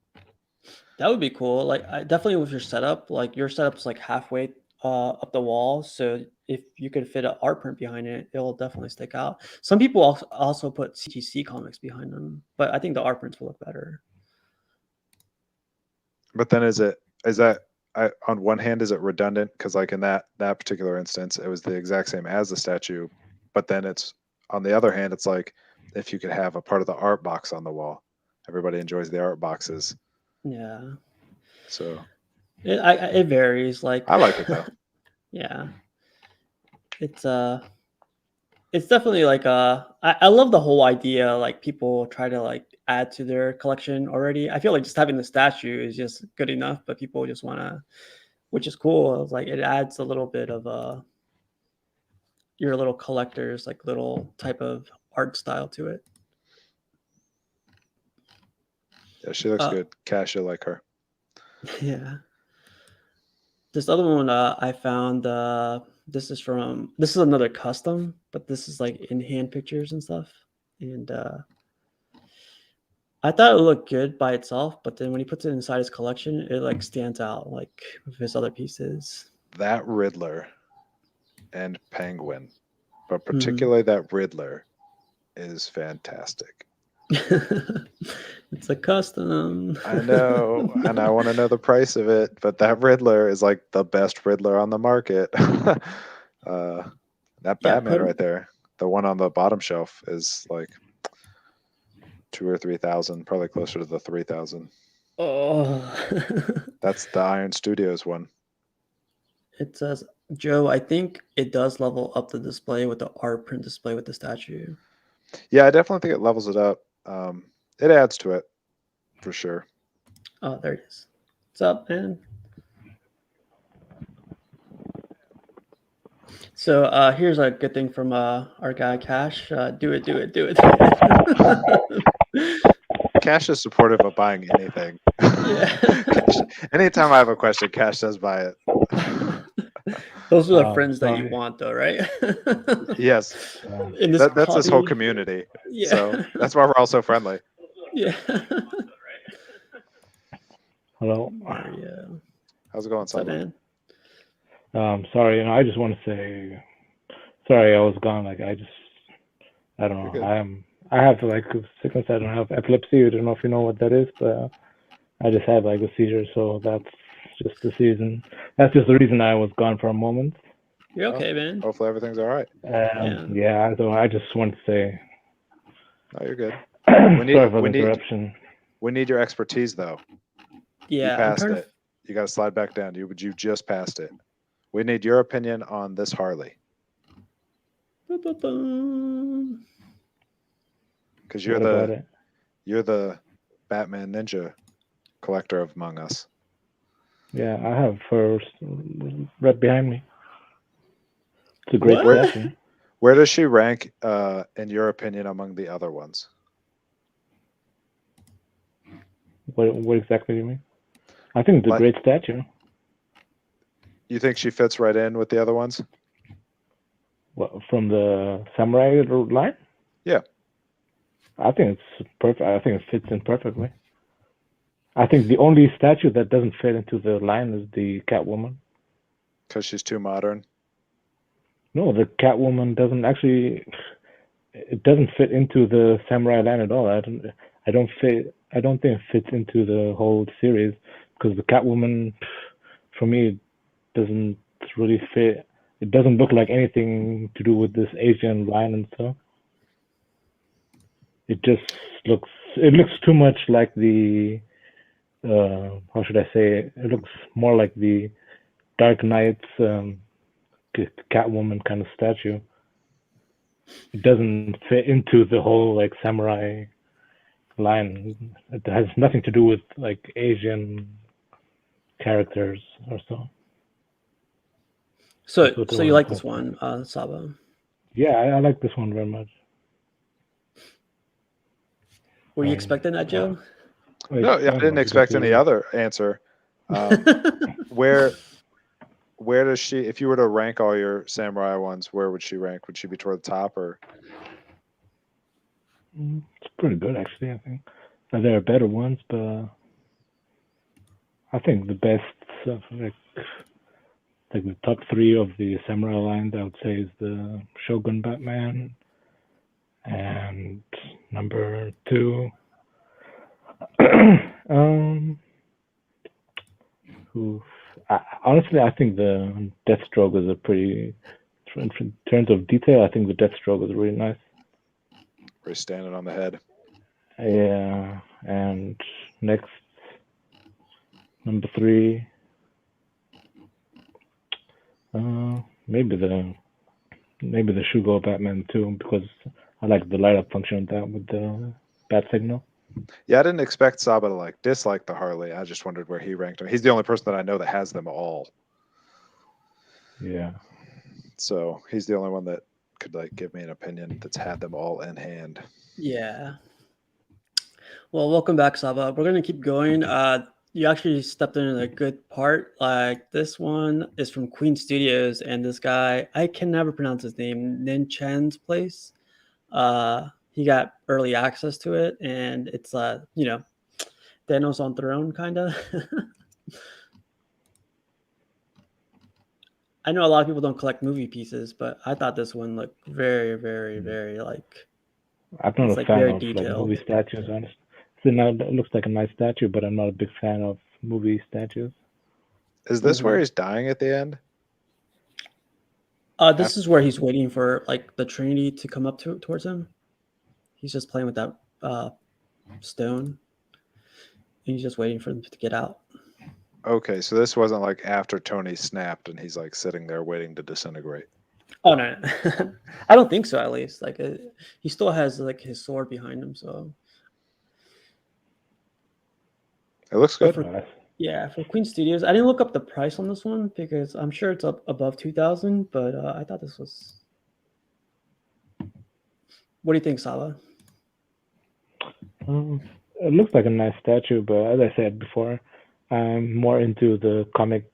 A: That would be cool. Like definitely with your setup, like your setup's like halfway up the wall. So if you could fit an art print behind it, it'll definitely stick out. Some people also put CGC comics behind them, but I think the art prints will look better.
D: But then on one hand, is it redundant? Because like in that particular instance, it was the exact same as the statue, but then it's on the other hand, it's like if you could have a part of the art box on the wall. Everybody enjoys the art boxes.
A: Yeah.
D: So
A: it varies. Like
D: I like it though.
A: Yeah. It's definitely like I love the whole idea. Like people try to like add to their collection already. I feel like just having the statue is just good enough, but people just want to, which is cool. It's like it adds a little bit of your little collector's like little type of art style to it.
D: Yeah, she looks good. Cash, you'll like her.
A: Yeah. This other one I found. This is another custom, but this is like in hand pictures and stuff. And I thought it looked good by itself, but then when he puts it inside his collection, it like stands out like with his other pieces.
D: That Riddler and Penguin, but particularly that Riddler, is fantastic.
A: It's a custom.
D: I know, and I want to know the price of it, but that Riddler is like the best Riddler on the market. That Batman right there, the one on the bottom shelf, is like 2,000 or 3,000, probably closer to the 3,000.
A: Oh.
D: That's the Iron Studios one.
A: It says, Joe, I think it does level up the display with the art print display with the statue.
D: Yeah, I definitely think it levels it up. It adds to it for sure.
A: Oh, there it is. What's up, man? So here's a good thing from our guy Cash. Do it.
D: Cash is supportive of buying anything.
A: Yeah.
D: Anytime I have a question, Cash says buy it.
A: Those are the friends that you want, though, right?
D: Yes. That's this whole community. Yeah. So that's why we're all so friendly.
A: Yeah.
C: Hello.
A: Yeah.
D: How's it going, Simon?
C: Sorry, I just want to say, sorry I was gone. Like I don't know. I have like sickness. I don't have epilepsy. I don't know if you know what that is, but I just had like a seizure. So that's just the reason. That's just the reason I was gone for a moment.
A: You're okay, man.
D: Hopefully everything's all right.
C: Yeah. So I just want to say.
D: No, you're good.
C: Sorry for the interruption.
D: We need your expertise, though.
A: Yeah,
D: you passed it. You got to slide back down. You just passed it. We need your opinion on this Harley. Because you're the Batman Ninja collector among us.
C: Yeah, I have first right behind me. It's a great statue.
D: Where does she rank, in your opinion, among the other ones?
C: What exactly do you mean? I think it's a great statue.
D: You think she fits right in with the other ones?
C: What, from the samurai line?
D: Yeah.
C: I think it's perfect. I think it fits in perfectly. I think the only statue that doesn't fit into the line is the Catwoman.
D: Because she's too modern?
C: No, the Catwoman doesn't actually. It doesn't fit into the samurai line at all. I don't think it fits into the whole series because the Catwoman, for me, doesn't really fit. It doesn't look like anything to do with this Asian line and stuff. It just looks. It looks too much like the. How should I say it? It looks more like the Dark Knight's Catwoman kind of statue. It doesn't fit into the whole like samurai line. It has nothing to do with like Asian characters or so.
A: So you like this one, Saba?
C: Yeah, I like this one very much.
A: Were you expecting that, Joe?
D: No, I didn't expect any other answer. Where does she, if you were to rank all your samurai ones, where would she rank? Would she be toward the top or?
C: It's pretty good, actually, I think. Now, there are better ones, but I think the best, like the top three of the samurai lines, I would say, is the Shogun Batman, and number 2, honestly, I think the Deathstroke is a pretty, in terms of detail, I think the Deathstroke is really nice.
D: Where he's standing on the head.
C: Yeah, and next, number 3, maybe the Shugo Batman too, because I like the light up function of that with the bat signal.
D: Yeah, I didn't expect Saba to like dislike the Harley. I just wondered where he ranked him. He's the only person that I know that has them all.
C: Yeah.
D: So he's the only one that could like give me an opinion that's had them all in hand.
A: Yeah. Well, welcome back, Saba. We're gonna keep going. You actually stepped in a good part. Like this one is from Queen Studios, and this guy, I can never pronounce his name, Nin Chen's place. He got early access to it, and it's Thanos on Throne kind of. I know a lot of people don't collect movie pieces, but I thought this one looked very, very, very like
C: I'm not
A: it's
C: a
A: like
C: fan
A: very
C: of like
A: detailed.
C: movie statues, honestly. So now it looks like a nice statue, but I'm not a big fan of movie statues.
D: Is this where
A: Mhm.
D: he's dying at the end?
A: This is where he's waiting for like the Trinity to come up towards him. He's just playing with that stone. And he's just waiting for them to get out.
D: Okay, so this wasn't like after Tony snapped and he's like sitting there waiting to disintegrate.
A: Oh no, I don't think so. At least like he still has like his sword behind him. So
D: It looks
A: but
D: good.
A: for for Queen Studios, I didn't look up the price on this one because I'm sure it's up above 2,000. But I thought this was. What do you think, Sala?
C: It looks like a nice statue, but as I said before, I'm more into the comic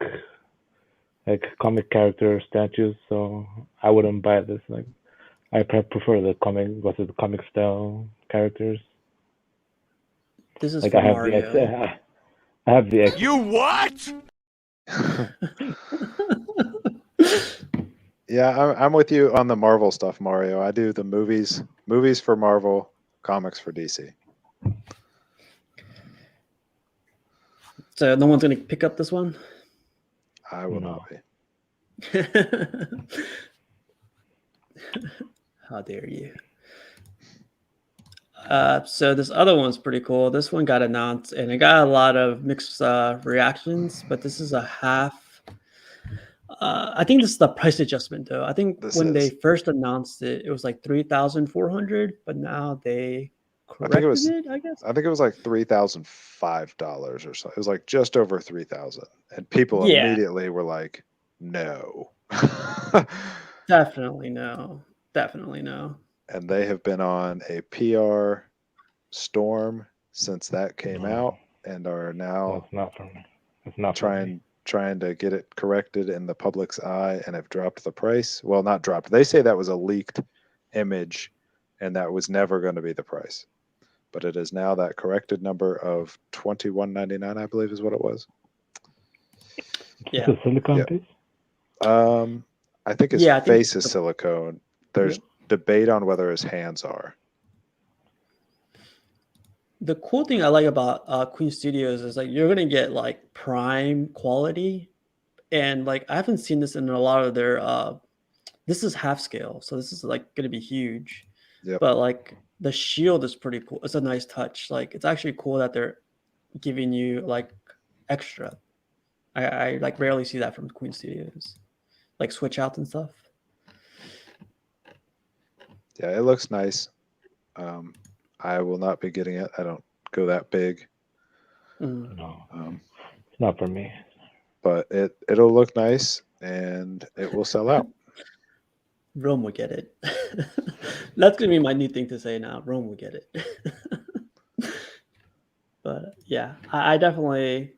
C: character statues, so I wouldn't buy this. Like, I prefer the comic style characters.
A: This is
C: Like
A: for
C: I have the X,
A: Mario.
C: I have the X.
E: You what?
D: Yeah, I'm with you on the Marvel stuff, Mario. I do the movies for Marvel, comics for DC.
A: So no one's gonna pick up this one.
D: I will
C: No.
D: not be.
A: How dare you? So this other one's pretty cool. This one got announced, and it got a lot of mixed reactions. But this is a half. I think this is the price adjustment, though. I think when they first announced it, it was like 3,400, but now they corrected it. I guess.
D: I think it was like $3,005 or so. It was like just over 3,000, and people immediately were like, "No."
A: Definitely no. Definitely no.
D: And they have been on a PR storm since that came out, and are now
C: It's not for me. It's not
D: trying to get it corrected in the public's eye, and have dropped the price. Well, not dropped. They say that was a leaked image, and that was never going to be the price. But it is now that corrected number of $21.99, I believe, is what it was.
A: Yeah.
C: It's a silicone piece.
D: I think his face is silicone. There's debate on whether his hands are.
A: The cool thing I like about Queen Studios is like you're gonna get like prime quality, and like I haven't seen this in a lot of their. This is half scale, so this is like gonna be huge.
D: Yep.
A: But like the shield is pretty cool. It's a nice touch. Like it's actually cool that they're giving you like extra. I like rarely see that from Queen Studios, like switch outs and stuff.
D: Yeah, it looks nice. I will not be getting it. I don't go that big.
C: No, it's not for me.
D: But it'll look nice, and it will sell out.
A: Rome will get it. That's gonna be my new thing to say now. Rome will get it. But yeah, I definitely.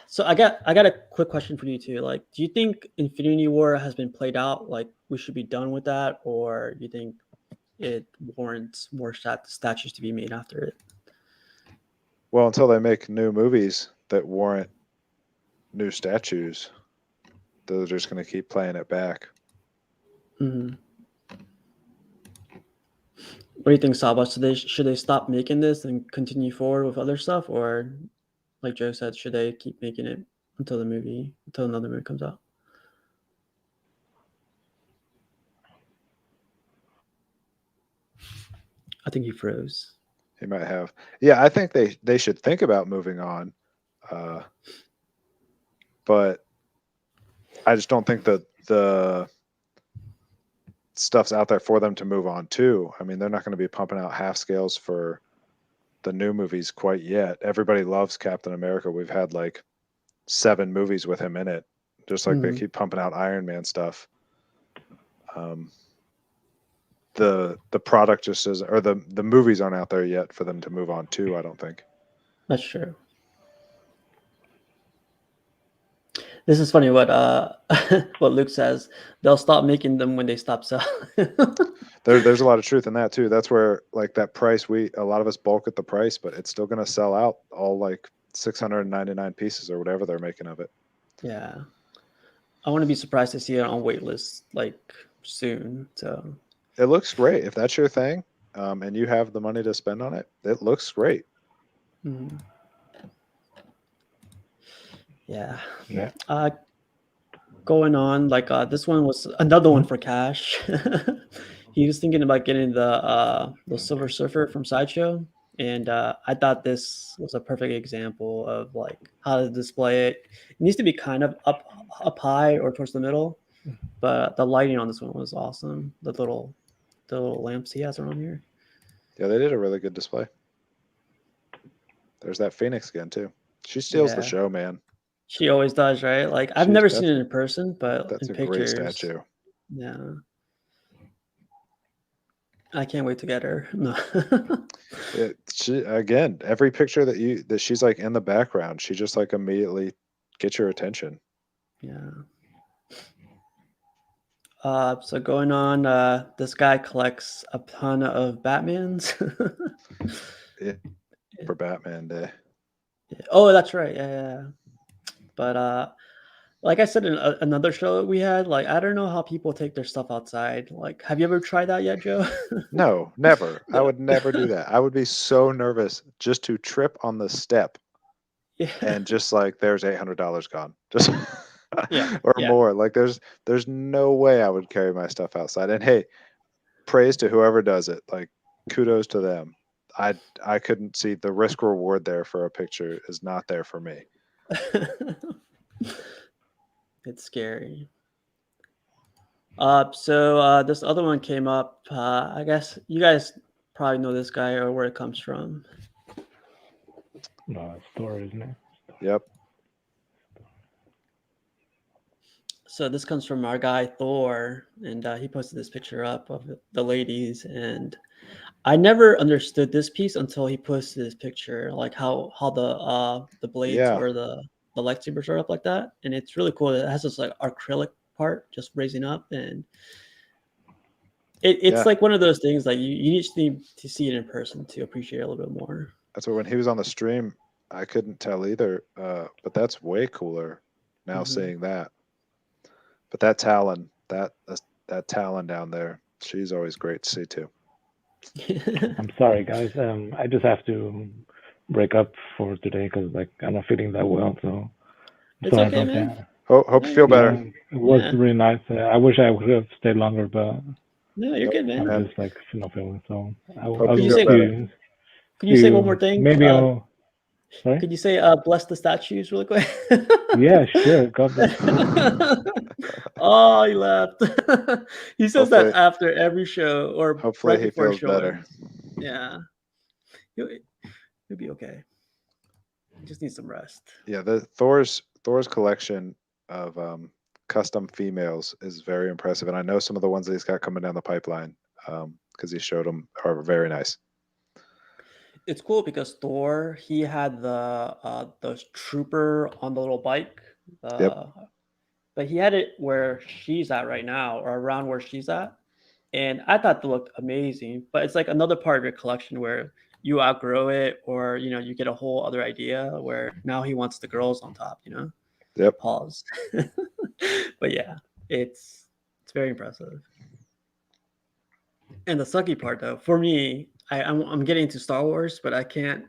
A: So I got a quick question for you too. Like, do you think Infinity War has been played out? Like, we should be done with that, or do you think it warrants more statues to be made after it?
D: Well, until they make new movies that warrant new statues, they're just going to keep playing it back.
A: Mm-hmm. What do you think, Saba? Should they stop making this and continue forward with other stuff, or like Joe said, should they keep making it until another movie comes out? I think he froze.
D: He might have. Yeah, I think they should think about moving on. But I just don't think that the stuff's out there for them to move on to. I mean, they're not going to be pumping out half scales for the new movies quite yet. Everybody loves Captain America. We've had like 7 movies with him in it, just like they keep pumping out Iron Man stuff. the product just is, or the movies aren't out there yet for them to move on to. I don't think.
A: That's true. This is funny what what Luke says. They'll stop making them when they stop selling.
D: There's a lot of truth in that too. That's where like that price, a lot of us balk at the price, but it's still going to sell out all like 699 pieces or whatever they're making of it.
A: Yeah, I want to be surprised to see it on waitlist like soon. So
D: It looks great if that's your thing, and you have the money to spend on it. It looks great.
A: mhm. Yeah.
C: Yeah.
A: Going on, like this one was another one for Cash. He was thinking about getting the Silver Surfer from Sideshow, and I thought this was a perfect example of like how to display it. It needs to be kind of up high or towards the middle, but the lighting on this one was awesome. The little lamps he has around here.
D: Yeah, they did a really good display. There's that Phoenix again too. She steals the
A: Yeah.
D: show, man.
A: She always does, right? Like I've
D: She's
A: never seen it in person, but
D: That's
A: in
D: a great
A: pictures,
D: statue.
A: yeah. I can't wait to get her. No.
D: She again, every picture that she's like in the background, she just like immediately gets your attention.
A: Yeah. So going on, this guy collects a ton of Batmans.
D: For Batman Day.
A: Oh, that's right. Yeah. But like I said in another show that we had, like I don't know how people take their stuff outside. Like, have you ever tried that yet, Joe?
D: No, never. I
A: No.
D: would never do that. I would be so nervous just to trip on the step
A: Yeah.
D: and just like there's $800 gone. Just
A: Yeah,
D: or
A: yeah.
D: more. Like there's no way I would carry my stuff outside. And hey, praise to whoever does it. Like kudos to them. I couldn't see the risk reward there for a picture is not there for me.
A: It's scary. So this other one came up. I guess you guys probably know this guy or where it comes from.
C: No, it's Thor, isn't it?
D: Yep.
A: So this comes from our guy Thor, and he posted this picture up of the ladies, and I never understood this piece until he posted this picture, like how the blades
D: Yeah.
A: or the lightsabers are up like that, and it's really cool. It has this like acrylic part just raising up, and it's
D: Yeah.
A: like one of those things like you just need to see it in person to appreciate it a little bit more.
D: That's what when he was on the stream, I couldn't tell either. But that's way cooler now seeing that. But that Talon, that Talon down there, she's always great to see too.
C: I'm sorry, guys. I just have to break up for today because like I'm not feeling that well. So
A: It's
C: sorry
A: okay,
C: about
A: man.
C: that.
D: Hope you feel better.
C: Yeah, it was
A: Yeah.
C: really nice. I wish I would have stayed longer, but
A: No, you're good, man.
C: I'm just like not feeling. So I'll
D: Hope you
A: feel
C: see
A: better.
C: you.
A: Could you
C: see
A: say
C: you.
A: one more thing?
C: Maybe I'll. Sorry.
A: Could you say bless the statues really quick?
C: Yeah, sure. God bless.
A: Oh, he left. He says
D: Hopefully-
A: that after every show or
D: Hopefully
A: right
D: he
A: before a
D: feels
A: show
D: better.
A: ends. Yeah, he'll be okay. He just needs some rest.
D: Yeah, the Thor's collection of custom females is very impressive, and I know some of the ones that he's got coming down the pipeline because he showed them are very nice.
A: It's cool because Thor, he had the trooper on the little bike.
D: Yep.
A: But he had it where she's at right now, or around where she's at. And I thought they looked amazing. But it's like another part of your collection where you outgrow it, or you get a whole other idea where now he wants the girls on top,
D: Yep.
A: Pause. But yeah, it's very impressive. And the sucky part though, for me, I'm getting to Star Wars, but I can't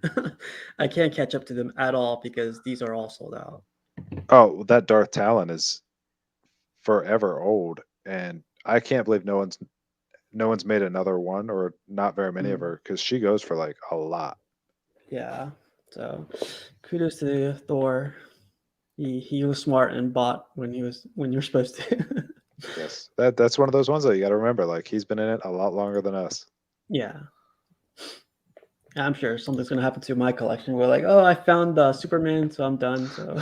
A: I can't catch up to them at all because these are all sold out.
D: Oh, that Darth Talon is forever old, and I can't believe no one's made another one, or not very many of her, because she goes for like a lot.
A: Yeah. So kudos to Thor. He was smart and bought when you're supposed to.
D: Yes, that's one of those ones that you got to remember. Like he's been in it a lot longer than us.
A: Yeah. I'm sure something's gonna happen to my collection. We're like, oh, I found Superman, so I'm done. So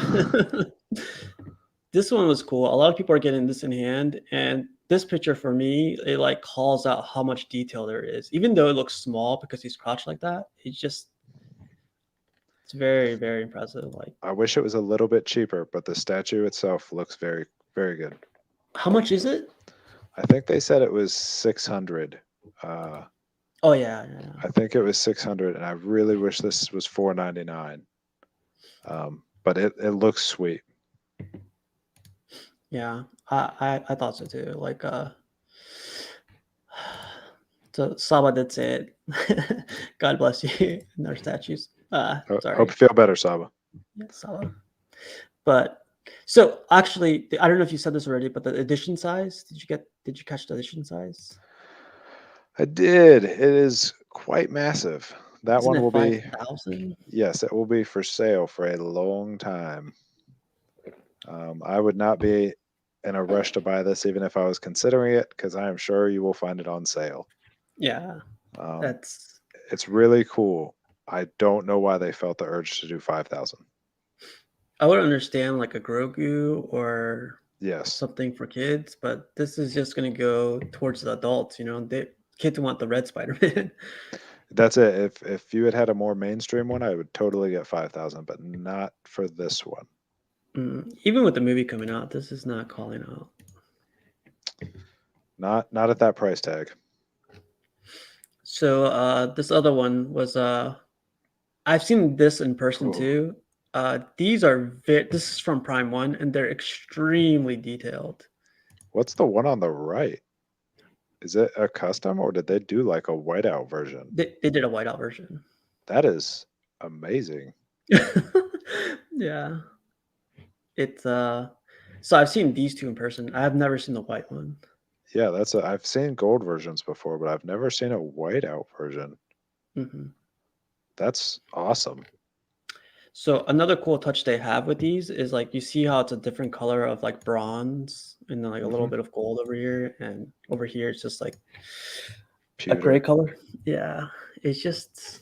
A: this one was cool. A lot of people are getting this in hand, and this picture for me, it like calls out how much detail there is, even though it looks small because he's crouched like that. It's very, very impressive. Like,
D: I wish it was a little bit cheaper, but the statue itself looks very, very good.
A: how much is it?
D: I think they said it was 600.
A: Oh yeah, yeah.
D: I think it was 600, and I really wish this was 499. But it looks sweet.
A: Yeah, I thought so too. Like, so Saba did say it. God bless you and our statues. Sorry.
D: Hope you feel better, Saba.
A: Yeah, Saba. But so actually, I don't know if you said this already, but the edition size, did you catch the edition size?
D: I did. It is quite massive. That
A: Isn't
D: one
A: it
D: will be,
A: 5,000?
D: yes, it will be for sale for a long time. I would not be in a rush to buy this, even if I was considering it, because I am sure you will find it on sale.
A: Yeah,
D: It's really cool. I don't know why they felt the urge to do 5,000.
A: I would understand like a Grogu or
D: Yes,
A: something for kids, but this is just going to go towards the adults. Kids want the red Spider-Man.
D: that's it. If you had a more mainstream one, I would totally get 5,000, but not for this one.
A: Even with the movie coming out, this is not calling out.
D: Not at that price tag.
A: So this other one was I've seen this in person
D: Ooh.
A: too. These are this is from Prime One, and they're extremely detailed.
D: What's the one on the right? Is it a custom, or did they do like a whiteout version?
A: They did a whiteout version.
D: That is amazing.
A: Yeah. It's so I've seen these two in person. I've never seen the white one.
D: Yeah, I've seen gold versions before, but I've never seen a whiteout version.
A: Mm-hmm.
D: That's awesome.
A: So another cool touch they have with these is like you see how it's a different color of like bronze and then like a little bit of gold over here, and over here it's just like a gray color. Yeah, it's just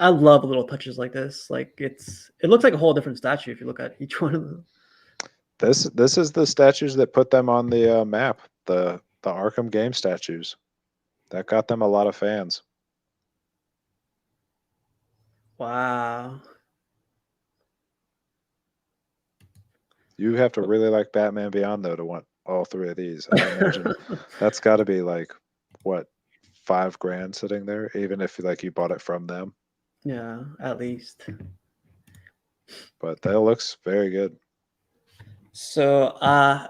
A: I love little touches like this. Like it looks like a whole different statue if you look at each one of them.
D: This is the statues that put them on the map. The Arkham game statues that got them a lot of fans.
A: Wow.
D: You have to really like Batman Beyond though to want all three of these. I imagine that's got to be like what, $5,000 sitting there, even if like you bought it from them.
A: Yeah, at least.
D: But that looks very good.
A: So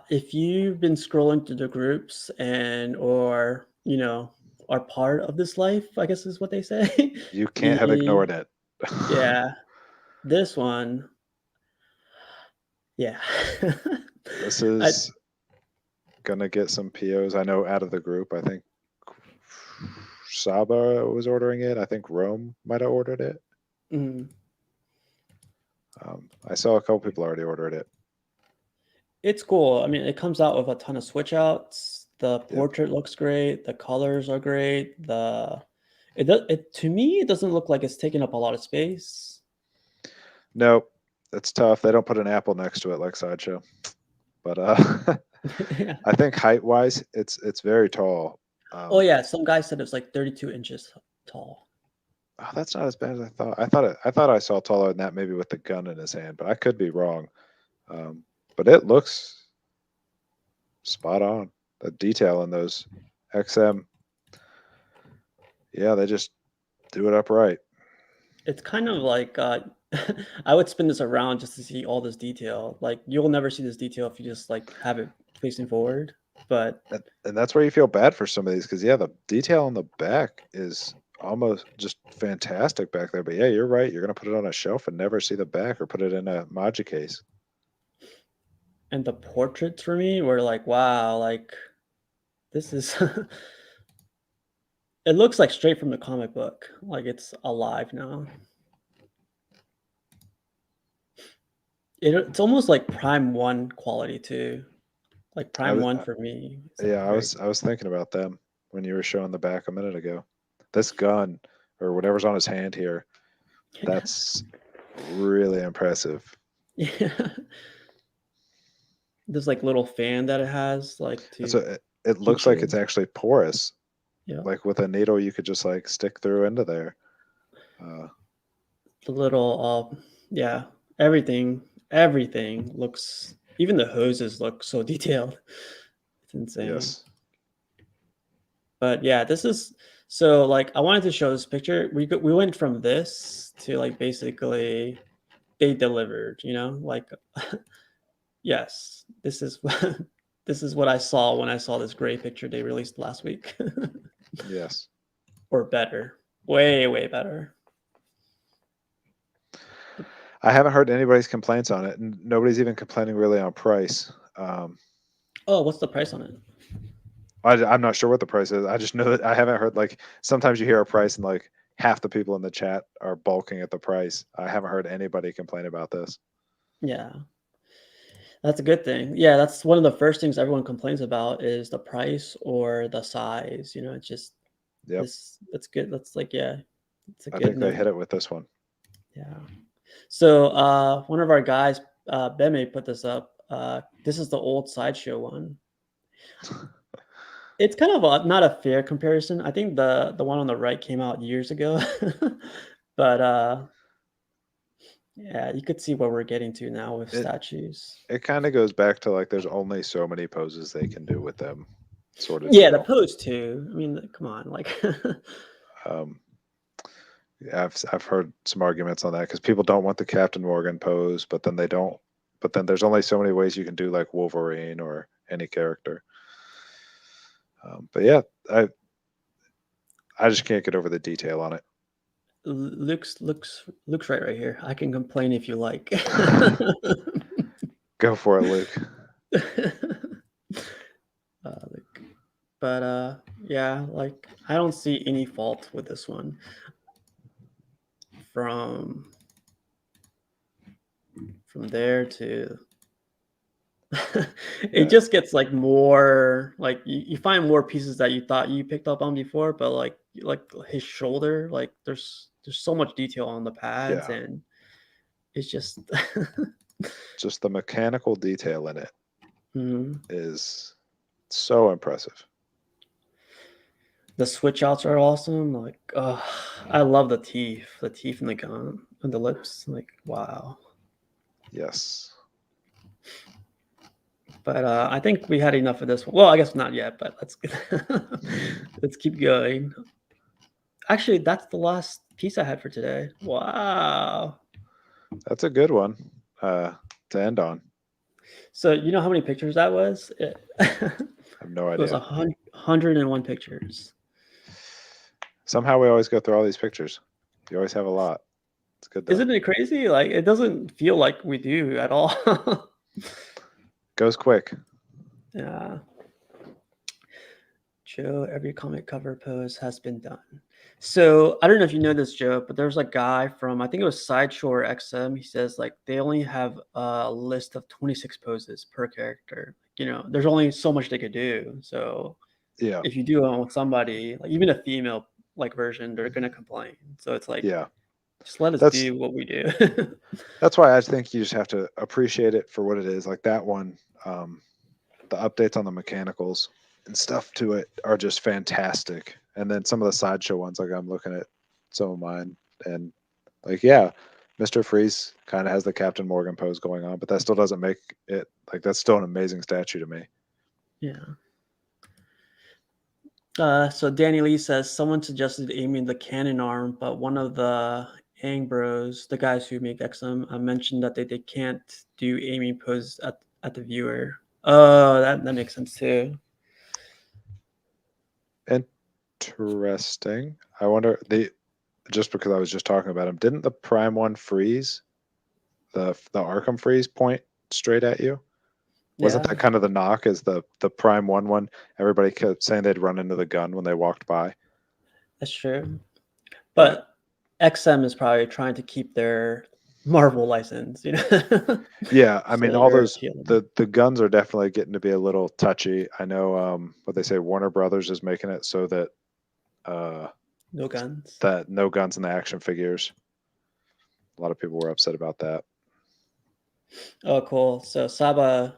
A: if you've been scrolling through the groups or are part of this life, I guess is what they say.
D: You can't have ignored it.
A: Yeah. This one. Yeah.
D: This is gonna get some POs. I know out of the group. I think Saba was ordering it. I think Rome might have ordered it.
A: Mm.
D: I saw a couple people already ordered it.
A: It's cool. I mean, it comes out with a ton of switch outs. The portrait looks great. The colors are great. To me, it doesn't look like it's taking up a lot of space.
D: Nope, it's tough. They don't put an apple next to it like Sideshow. But
A: Yeah.
D: I think height wise, it's very tall.
A: Oh yeah, some guy said it was like 32 inches tall.
D: Oh, that's not as bad as I thought. I thought I saw taller than that, maybe with the gun in his hand, but I could be wrong. But it looks spot on. The detail in those XM, yeah, they just do it upright.
A: It's kind of like I would spin this around just to see all this detail. Like you'll never see this detail if you just like have it facing forward. But
D: and that's where you feel bad for some of these, because the detail on the back is almost just fantastic back there. But yeah, you're right. You're gonna put it on a shelf and never see the back, or put it in a Maji case.
A: And the portraits for me were like, wow, like this is it looks like straight from the comic book. Like it's alive now. It's almost like Prime 1 quality too. Like Prime 1 for me.
D: Yeah, I was thinking about them when you were showing the back a minute ago. This gun or whatever's on his hand here, that's really impressive.
A: Yeah. This like little fan that it has, like
D: So it looks like it's
A: keychain.
D: actually porous.
A: Yeah.
D: Like with a needle, you could just like stick through into there.
A: The little yeah, everything looks, even the hoses look so detailed. It's insane.
D: Yes.
A: But yeah, this is, so like I wanted to show this picture. We went from this to like basically they delivered, you know, like yes, this is this is what I saw when I saw this gray picture they released last week.
D: Yes.
A: Or better. Way better.
D: I haven't heard anybody's complaints on it, and nobody's even complaining really on price.
A: Oh, what's the price on it?
D: I'm not sure what the price is. I just know that I haven't heard, like, sometimes you hear a price and like half the people in the chat are balking at the price. I haven't heard anybody complain about this.
A: Yeah. That's a good thing. Yeah, that's one of the first things everyone complains about is the price or the size. You know, it's just
D: Yep.
A: that's good. That's like, yeah, it's a
D: I
A: good
D: think they
A: note.
D: hit it with this one.
A: Yeah. So one of our guys, Beme, put this up. This is the old Sideshow one. It's kind of not a fair comparison. I think the one on the right came out years ago, but yeah, you could see what we're getting to now with statues.
D: It kind of goes back to like there's only so many poses they can do with them, sort of.
A: Yeah,
D: deal.
A: the pose too. I mean, come on, like.
D: Yeah, I've heard some arguments on that because people don't want the Captain Morgan pose, but then they don't. But then there's only so many ways you can do like Wolverine or any character. But yeah, I just can't get over the detail on it.
A: Luke's right here. I can complain if you like.
D: Go for it, Luke.
A: Luke. But yeah, like I don't see any fault with this one. From there to it just gets like more, like you find more pieces that you thought you picked up on before, but like his shoulder, like there's so much detail on the pads, and it's just
D: just the mechanical detail in it is so impressive.
A: The switch outs are awesome. Like, I love the teeth in the gun and the lips. Like, wow.
D: Yes.
A: But I think we had enough of this one. Well, I guess not yet, but let's keep going. Actually, that's the last piece I had for today. Wow.
D: That's a good one to end on.
A: So you know how many pictures that was?
D: I have no idea.
A: It was 101 pictures.
D: Somehow we always go through all these pictures. You always have a lot. It's good though.
A: Isn't it crazy? Like, it doesn't feel like we do at all.
D: Goes quick.
A: Yeah. Joe, every comic cover pose has been done. So I don't know if you know this, Joe, but there's a guy from, I think it was Sideshow or XM. He says like they only have a list of 26 poses per character. You know, there's only so much they could do. So
D: yeah,
A: if you do it with somebody, like even a female like version, they're gonna complain. So it's like,
D: yeah,
A: just let us do what we do.
D: That's why I think you just have to appreciate it for what it is. Like that one, the updates on the mechanicals and stuff to it are just fantastic. And then some of the Sideshow ones, like I'm looking at some of mine, and like, yeah, Mr. Freeze kind of has the Captain Morgan pose going on, but that still doesn't make it, like, that's still an amazing statue to me.
A: Yeah. So Danny Lee says someone suggested aiming the cannon arm, but one of the Ang Bros, the guys who make XM, mentioned that they can't do aiming pose at the viewer. Oh, that makes sense too.
D: Interesting. I wonder, just because I was just talking about him, didn't the Prime one freeze? The Arkham freeze point straight at you? Wasn't that kind of the knock? Is the Prime one? Everybody kept saying they'd run into the gun when they walked by. That's
A: true, but XM is probably trying to keep their Marvel license, you know.
D: Yeah, I mean, all those the guns are definitely getting to be a little touchy. I know what they say. Warner Brothers is making it so that
A: no guns.
D: That no guns in the action figures. A lot of people were upset about that.
A: Oh, cool. So Saba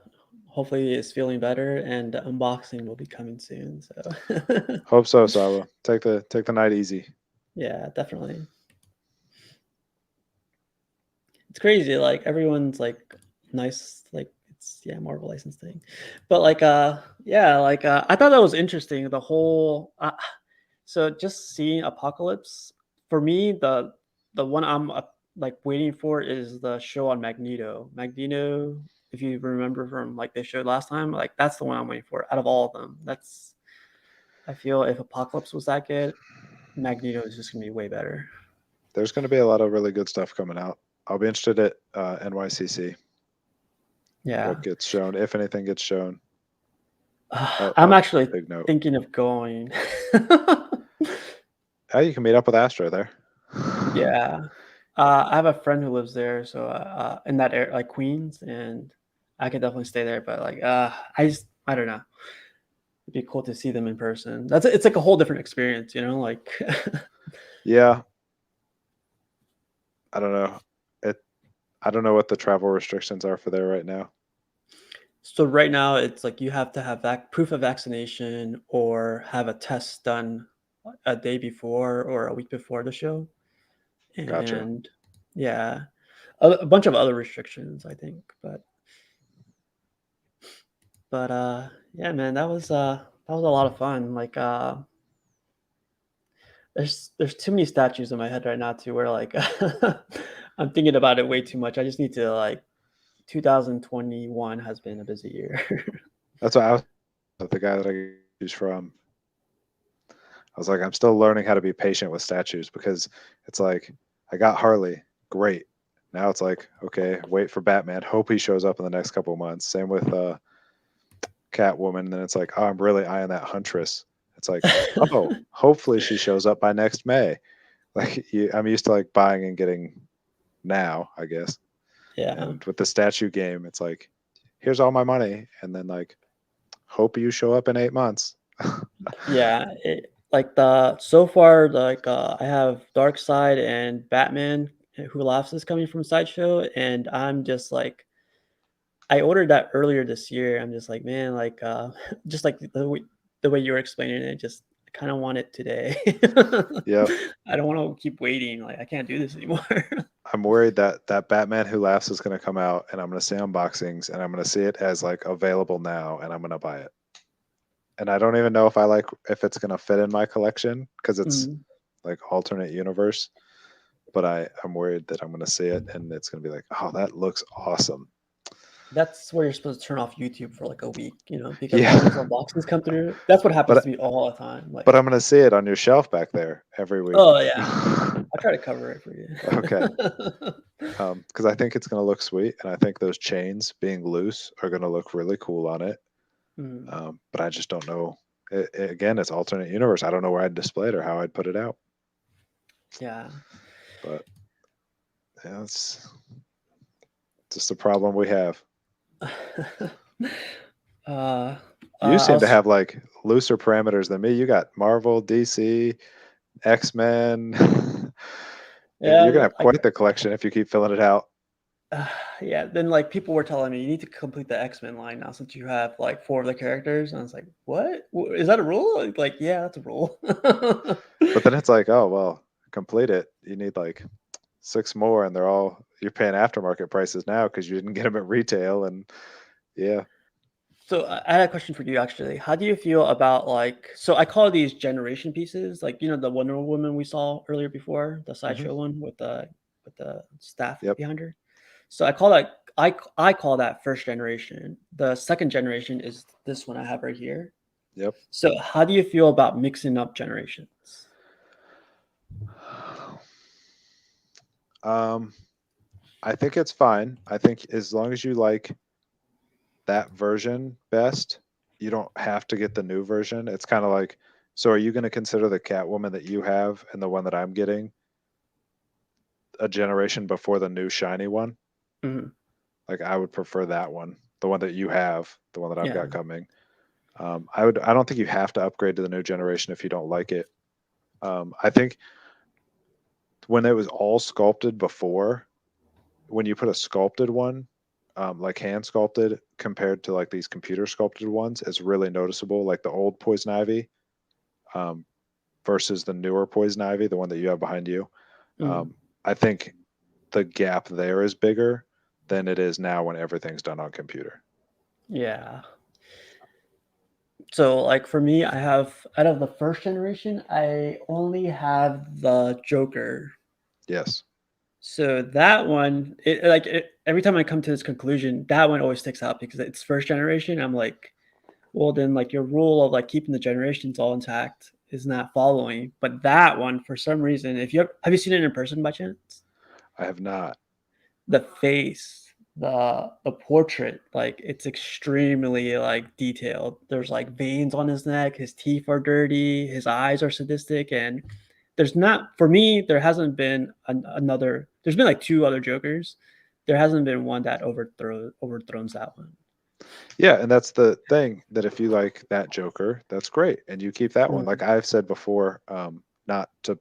A: hopefully is feeling better, and the unboxing will be coming soon. So
D: Hope so, Sawa. Take the night easy.
A: yeah, definitely. It's crazy. Like everyone's like nice, like it's Marvel license thing, but like I thought that was interesting. The whole so just seeing Apocalypse for me, the one I'm like waiting for is the show on Magneto. Magneto, if you remember from like they showed last time, like that's the one I'm waiting for out of all of them. That's I feel if Apocalypse was that good, Magneto is just gonna be way better.
D: There's going to be a lot of really good stuff coming out. I'll be interested at NYCC.
A: Yeah.
D: What gets shown, if anything gets shown.
A: I'm actually
D: big note.
A: thinking of going.
D: Oh, you can meet up with Astro there.
A: Yeah. I have a friend who lives there, so in that area, like Queens, and I could definitely stay there. But like, I don't know. It'd be cool to see them in person. It's like a whole different experience, you know. Like,
D: Yeah. I don't know. I don't know what the travel restrictions are for there right now.
A: so right now it's like you have to have proof of vaccination or have a test done a day before or a week before the show,
D: Gotcha.
A: and yeah, a bunch of other restrictions, I think, but yeah, man, that was a lot of fun. Like there's too many statues in my head right now too where like I'm thinking about it way too much. I just need to like 2021 has been a busy year.
D: That's why I was the guy that I use from. I was like, I'm still learning how to be patient with statues because it's like I got Harley, great. Now it's like, okay, wait for Batman. Hope he shows up in the next couple of months. Same with Catwoman. And then it's like, oh, I'm really eyeing that Huntress. It's like, oh, hopefully she shows up by next May. Like I'm used to like buying and getting now, I guess.
A: Yeah.
D: And with the statue game, it's like, here's all my money, and then like, hope you show up in 8 months.
A: Yeah, like so far, like I have Darkseid and Batman Who Laughs is coming from Sideshow, and I'm just like I ordered that earlier this year. I'm just like, man, like just like the way you were explaining it, just I kind of want it today.
D: Yep.
A: I don't want to keep waiting. Like I can't do this anymore.
D: I'm worried that Batman Who Laughs is going to come out, and I'm going to see unboxings, and I'm going to see it as like available now, and I'm going to buy it. And I don't even know if it's going to fit in my collection because it's like alternate universe. But I'm worried that I'm going to see it, and it's going to be like, oh, that looks awesome.
A: That's where you're supposed to turn off YouTube for like a week, because
D: Yeah.
A: all these unboxings come through. That's what happens to me all the time. Like,
D: But I'm going to see it on your shelf back there every week.
A: oh yeah, I'll try to cover it for you.
D: Okay. Because I think it's going to look sweet, and I think those chains being loose are going to look really cool on it. But I just don't know. Again, it's alternate universe. I don't know where I'd display it or how I'd put it out.
A: Yeah.
D: But yeah, it's just a problem we have. You seem to have like looser parameters than me. You got Marvel, DC, X-Men.
A: Yeah,
D: you're gonna have quite the collection if you keep filling it out.
A: Yeah, then like people were telling me you need to complete the X-Men line now since you have like 4 of the characters, and I was like, what? Is that a rule? Like, yeah, that's a rule.
D: But then it's like, oh well, complete it. You need like 6 more, and you're paying aftermarket prices now because you didn't get them at retail, and yeah.
A: So I had a question for you actually. How do you feel about so I call these generation pieces, like the Wonder Woman we saw earlier before, the Sideshow one with the staff behind her. So I call that first generation. The second generation is this one I have right here.
D: Yep.
A: So how do you feel about mixing up generations?
D: I think it's fine. I think as long as you like that version best, you don't have to get the new version. It's kind of like, so are you going to consider the Catwoman that you have and the one that I'm getting a generation before the new shiny one? Like I would prefer that one, the one that you have, the one that I've got coming. I don't think you have to upgrade to the new generation if you don't like it. I think when it was all sculpted before, when you put a sculpted one, like hand sculpted compared to like these computer sculpted ones is really noticeable. Like the old Poison Ivy versus the newer Poison Ivy, the one that you have behind you. I think the gap there is bigger than it is now when everything's done on computer.
A: Yeah. So like for me, I have out of the first generation, I only have the Joker.
D: Yes.
A: So that one, every time I come to this conclusion, that one always sticks out because it's first generation. I'm like, well, then like your rule of like keeping the generations all intact is not following. But that one, for some reason, if you have you seen it in person by chance?
D: I have not.
A: The face, the portrait, like it's extremely like detailed. There's like veins on his neck, his teeth are dirty, his eyes are sadistic, and there's not for me. There hasn't been another. There's been like two other Jokers. There hasn't been one that overthrows that one.
D: Yeah, and that's the thing that if you like that Joker, that's great, and you keep that one. Like I've said before, not to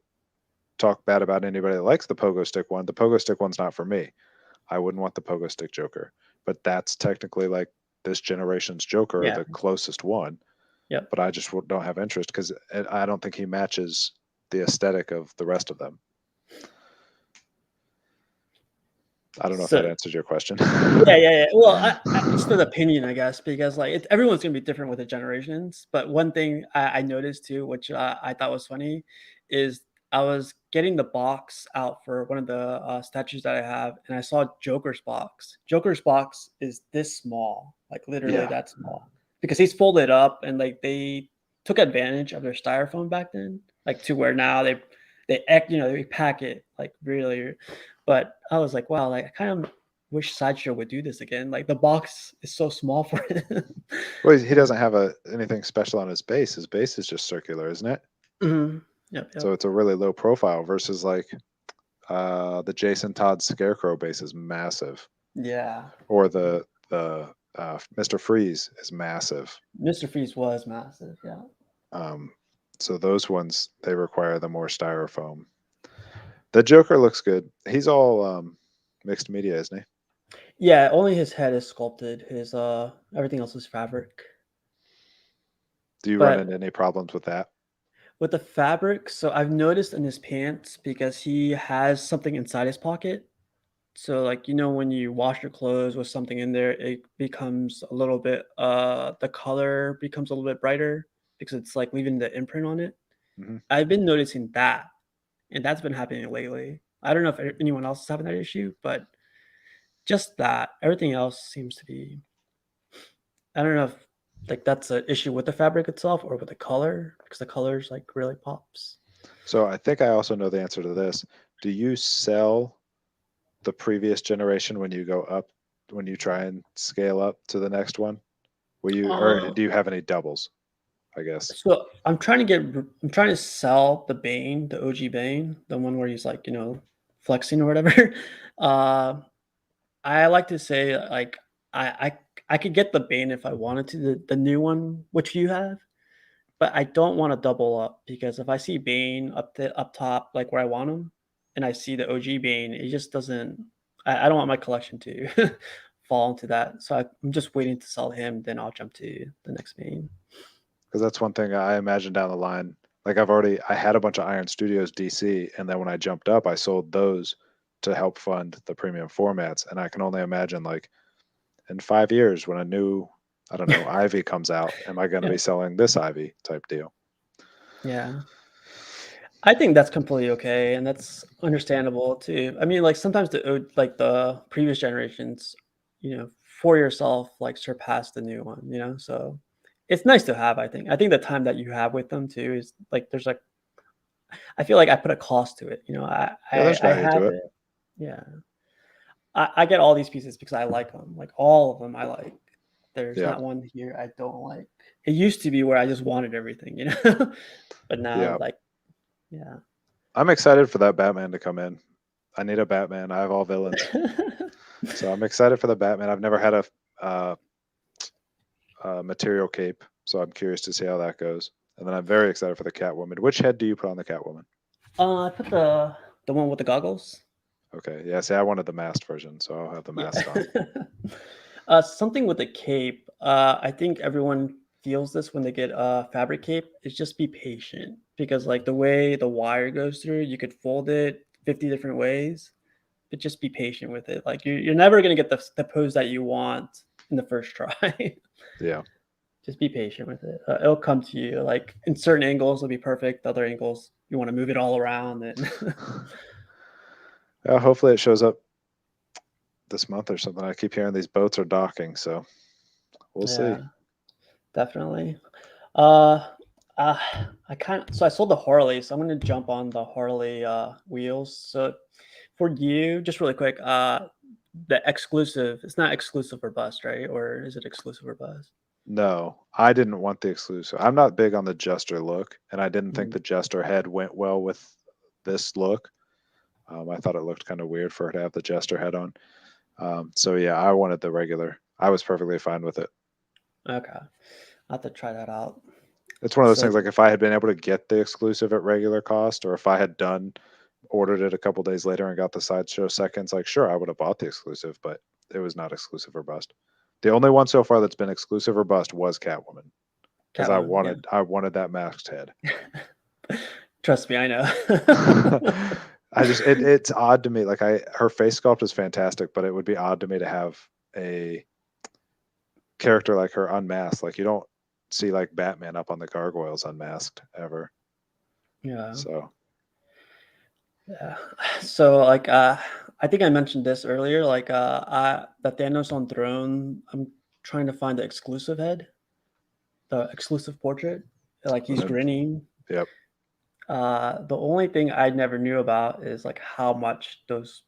D: talk bad about anybody that likes the pogo stick one. The pogo stick one's not for me. I wouldn't want the pogo stick Joker, but that's technically like this generation's Joker,
A: Yeah.
D: the closest one.
A: Yep.
D: But I just don't have interest because I don't think he matches the aesthetic of the rest of them. I don't know if that answers your question.
A: Yeah. Well, it's an opinion, I guess, because like everyone's gonna be different with the generations. But one thing I noticed too, which I thought was funny, is I was getting the box out for one of the statues that I have, and I saw Joker's box. Joker's box is this small, like literally that small, because he's folded up, and like they took advantage of their styrofoam back then, like to where now they pack it like really. But I was like, wow, like I kind of wish Sideshow would do this again. Like the box is so small for him.
D: Well, he doesn't have anything special on his base. His base is just circular, isn't it?
A: Mm-hmm. Yep.
D: So it's a really low profile versus like the Jason Todd Scarecrow base is massive.
A: Yeah.
D: Or the Mr. Freeze is massive.
A: Mr. Freeze was massive, yeah.
D: So those ones, they require the more styrofoam. The Joker looks good. He's all mixed media, isn't he?
A: Yeah, only his head is sculpted. His everything else is fabric.
D: Do you run into any problems with that?
A: With the fabric, so I've noticed in his pants because he has something inside his pocket. So like when you wash your clothes with something in there, it becomes a little bit the color becomes a little bit brighter because it's like leaving the imprint on it.
D: Mm-hmm.
A: I've been noticing that, and that's been happening lately. I don't know if anyone else is having that issue, but just that. Everything else seems to be. I don't know if like that's an issue with the fabric itself or with the color because the colors like really pops.
D: So I think I also know the answer to this. Do you sell the previous generation when you go up, when you try and scale up to the next one? Will you, or do you have any doubles? I guess.
A: So I'm trying to sell the Bane, the OG Bane, the one where he's like, flexing or whatever. I like to say like I could get the Bane if I wanted to, the new one, which you have, but I don't want to double up because if I see Bane up top, like where I want him, and I see the OG Bane, it just doesn't. I don't want my collection to fall into that. So I'm just waiting to sell him, then I'll jump to the next Bane.
D: Because that's one thing I imagine down the line. Like I had a bunch of Iron Studios DC, and then when I jumped up, I sold those to help fund the premium formats. And I can only imagine like in 5 years when a new, I don't know, Ivy comes out, am I going to be selling this Ivy type deal?
A: Yeah. I think that's completely okay, and that's understandable too. I mean, like sometimes the previous generations, for yourself, like surpass the new one. So it's nice to have. I think the time that you have with them too is like there's like I feel like I put a cost to it.
D: There's value
A: have
D: to it.
A: Yeah, I get all these pieces because I like them. Like all of them, I like. There's not one here I don't like. It used to be where I just wanted everything, but now yeah.
D: I'm excited for that Batman to come in. I need a Batman. I have all villains. So I'm excited for the Batman. I've never had a material cape, so I'm curious to see how that goes. And then I'm very excited for the Catwoman. Which head do you put on the Catwoman?
A: I put the one with the goggles.
D: Okay. Yeah. See, I wanted the masked version, so I'll have the mask on.
A: Something with a cape. I think everyone feels this when they get a fabric cape. Is just be patient because like the way the wire goes through, you could fold it 50 different ways. But just be patient with it. Like you're never gonna get the pose that you want in the first try.
D: Yeah.
A: Just be patient with it. It'll come to you. Like in certain angles, it'll be perfect. Other angles, you want to move it all around. And
D: Hopefully it shows up this month or something. I keep hearing these boats are docking, so we'll see.
A: yeah, definitely. Uh, so I sold the Harley, so I'm gonna jump on the Harley wheels. So for you, just really quick, the exclusive. It's not exclusive or bust, right? Or is it exclusive or bust?
D: No, I didn't want the exclusive. I'm not big on the Jester look, and I didn't think
A: Mhm.
D: the Jester head went well with this look. I thought it looked kind of weird for her to have the Jester head on. So yeah, I wanted the regular. I was perfectly fine with it.
A: Okay, I'll have to try that out.
D: It's one of those
A: So
D: things like if I had been able to get the exclusive at regular cost, or if I had ordered it a couple days later and got the Sideshow seconds, like sure, I would have bought the exclusive, but it was not exclusive or bust. The only one so far that's been exclusive or bust was Catwoman, because I
A: Catwoman,
D: wanted that masked head.
A: yeah. Trust me, I know.
D: It's odd to me. Like her face sculpt is fantastic, but it would be odd to me to have a character like her unmasked. Like you don't see like Batman up on the gargoyles unmasked ever.
A: Yeah.
D: So
A: Yeah. So like I think I mentioned this earlier, like the Thanos on throne, I'm trying to find the exclusive head, the exclusive portrait. Like he's
D: then,
A: grinning.
D: yep.
A: The only thing I never knew about is like how much those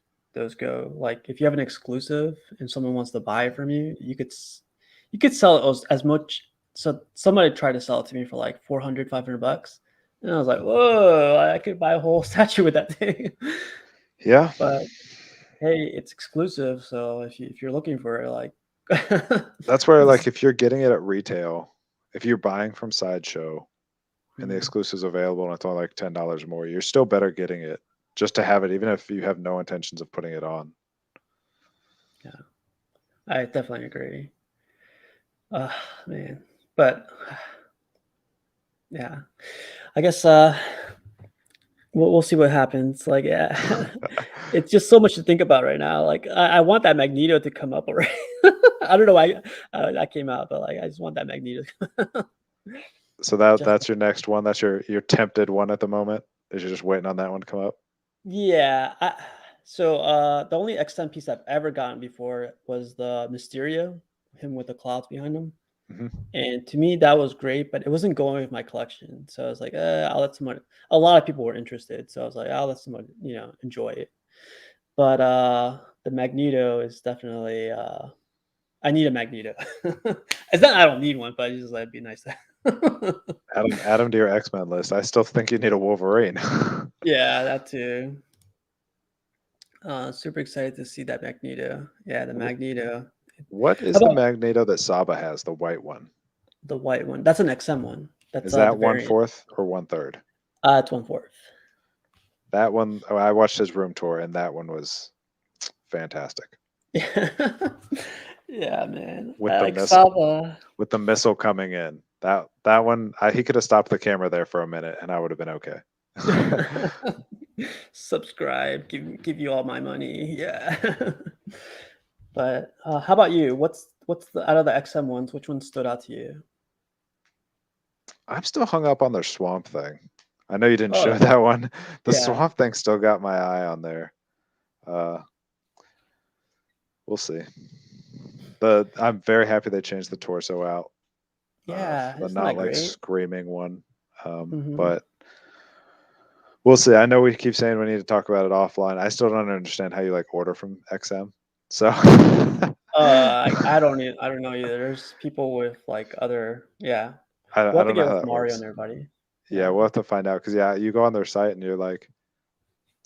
A: go. Like if you have an exclusive and someone wants to buy it from you, you could sell it as much. So somebody tried to sell it to me for like 400, $500. And I was like, whoa, I could buy a whole statue with that thing.
D: Yeah.
A: But hey, it's exclusive. So if you're looking for it, like
D: That's where
A: this,
D: like if you're getting it at retail, if you're buying from Sideshow and the
A: Mhm.
D: exclusive's available and it's only like $10 more, you're still better getting it just to have it, even if you have no intentions of putting it on.
A: Yeah, I definitely agree. Man, but yeah, I guess we'll see what happens. Like, yeah, it's just so much to think about right now. Like, I want that Magneto to come up already. I don't know why that came out, but like, I just want that Magneto.
D: So
A: Just
D: that's your next one. That's your tempted one at the moment. Is you're just waiting on that one to come up.
A: yeah. So the only X10 piece I've ever gotten before was the Mysterio, him with the clouds behind him.
D: Hmm.
A: And to me, that was great, but it wasn't going with my collection. So I was like, I'll let someone. A lot of people were interested, so I was like, I'll let someone, enjoy it. But the Magneto is definitely. I need a Magneto. It's not I don't need one, but it's just like it'd be nice.
D: Add him to your X-Men list. I still think you need a Wolverine.
A: Yeah, that too. Super excited to see that Magneto. Yeah, the Magneto.
D: What
A: How
D: is the
A: about
D: Magneto that Saba has? The white one.
A: the white one? That's an XM one. That's
D: Is
A: the
D: that
A: variant.
D: 1/4 or 1/3?
A: It's 1/4.
D: That one, oh, I watched his room tour, and that one was fantastic.
A: Yeah, man.
D: With
A: I
D: the
A: like
D: missile,
A: Saba.
D: with the missile coming in. That one, he could have stopped the camera there for a minute, and I would have been okay.
A: Subscribe. Give you all my money. Yeah. But how about you? What's the out of the XM ones? Which one stood out to you?
D: I'm still hung up on their swamp thing. I know you didn't show
A: Oh,
D: that one. The
A: yeah.
D: swamp thing still got my eye on there. We'll see. I'm very happy they changed the torso out.
A: Yeah,
D: The
A: isn't
D: not
A: that
D: like
A: great?
D: screaming one.
A: Mhm.
D: But we'll see. I know we keep saying we need to talk about it offline. I still don't understand how you like order from XM. So
A: I don't know either. There's people with like other, yeah. We'll
D: I
A: have to
D: don't know
A: get
D: how
A: with
D: that
A: Mario and
D: works.
A: everybody.
D: Yeah,
A: Yeah.
D: we'll have to find out because yeah, you go on their site and you're like,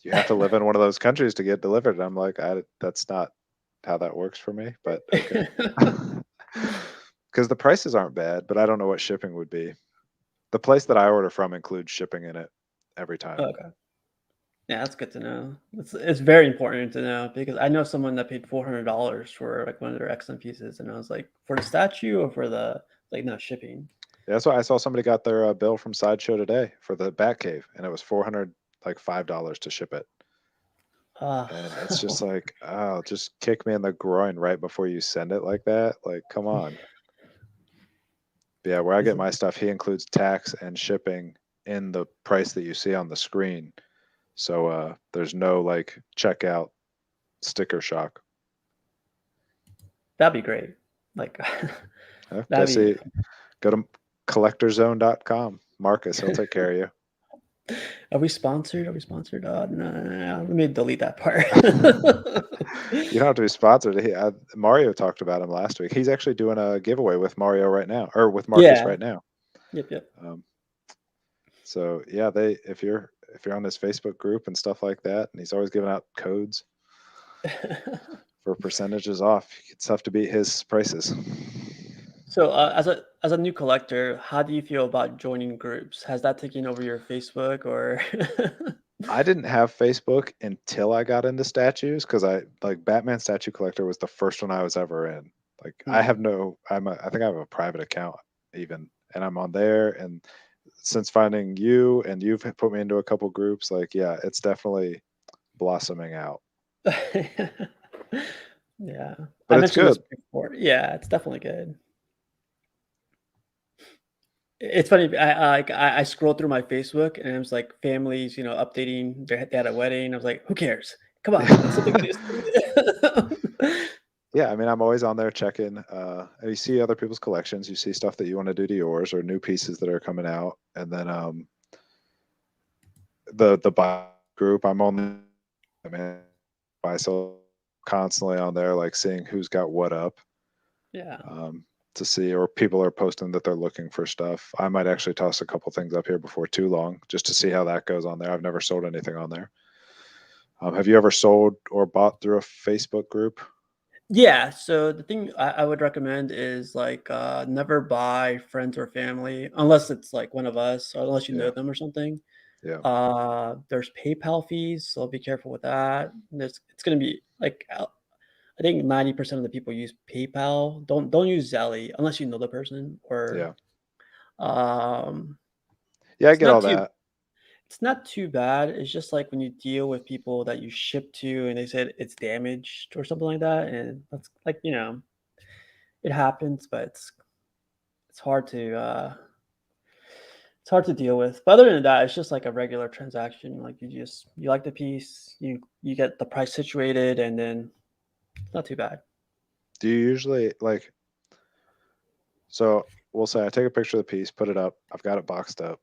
D: you have to live in one of those countries to get delivered. And I'm like, that's not how that works for me. But okay, because the prices aren't bad, but I don't know what shipping would be. The place that I order from includes shipping in it every time.
A: Okay. Yeah, that's good to know. It's very important to know because I know someone that paid $400 for like one of their XM pieces, and I was like, for the statue or for the like no shipping.
D: Yeah, that's why I saw somebody got their bill from Sideshow today for the Batcave, and it was $5 to ship it. And it's just like, oh, just kick me in the groin right before you send it like that. Like, come on. Yeah, where I get my stuff, he includes tax and shipping in the price that you see on the screen. So there's no like checkout sticker shock.
A: That'd be great. Like
D: Yeah,
A: that'd be.
D: go to collectorzone.com. Marcus, he'll take care of you.
A: Are we sponsored? Are we sponsored? No. Let me delete that part.
D: You don't have to be sponsored. Mario talked about him last week. He's actually doing a giveaway with Mario right now, or with Marcus right now.
A: Yep.
D: So yeah, if you're on his Facebook group and stuff like that, and he's always giving out codes for percentages off. It's tough to beat his prices.
A: So as a new collector, how do you feel about joining groups? Has that taken over your Facebook or?
D: I didn't have Facebook until I got into statues because I like Batman Statue Collector was the first one I was ever in. Like I think I have a private account even, and I'm on there. And since finding you and you've put me into a couple groups, like yeah, it's definitely blossoming out.
A: Yeah,
D: but
A: I
D: it's
A: mentioned this
D: good.
A: before. Yeah, it's definitely good. It's funny. I scrolled through my Facebook and it was like families, updating. They had a wedding. I was like, who cares? Come on, like something new.
D: Yeah, I mean, I'm always on there checking. You see other people's collections. You see stuff that you want to do to yours, or new pieces that are coming out, and then the buy group. I mean, buy so constantly on there, like seeing who's got what up.
A: Yeah.
D: To see, or people are posting that they're looking for stuff. I might actually toss a couple things up here before too long, just to see how that goes on there. I've never sold anything on there. Have you ever sold or bought through a Facebook group?
A: Yeah, so the thing I would recommend is like never buy friends or family unless it's like one of us, or unless you know
D: Yeah.
A: them or something.
D: Yeah.
A: There's PayPal fees, so be careful with that. It's gonna be like I think 90% of the people use PayPal. Don't use Zelly unless you know the person
D: Yeah.
A: or um
D: Yeah, I
A: it's
D: get all
A: not too
D: that.
A: it's not too bad. It's just like when you deal with people that you ship to and they said it's damaged or something like that, and that's like, it happens, but it's hard to it's hard to deal with. But other than that, it's just like a regular transaction. Like you like the piece, you get the price situated, and then it's not too bad.
D: Do you usually like? So we'll say I take a picture of the piece, put it up. I've got it boxed up.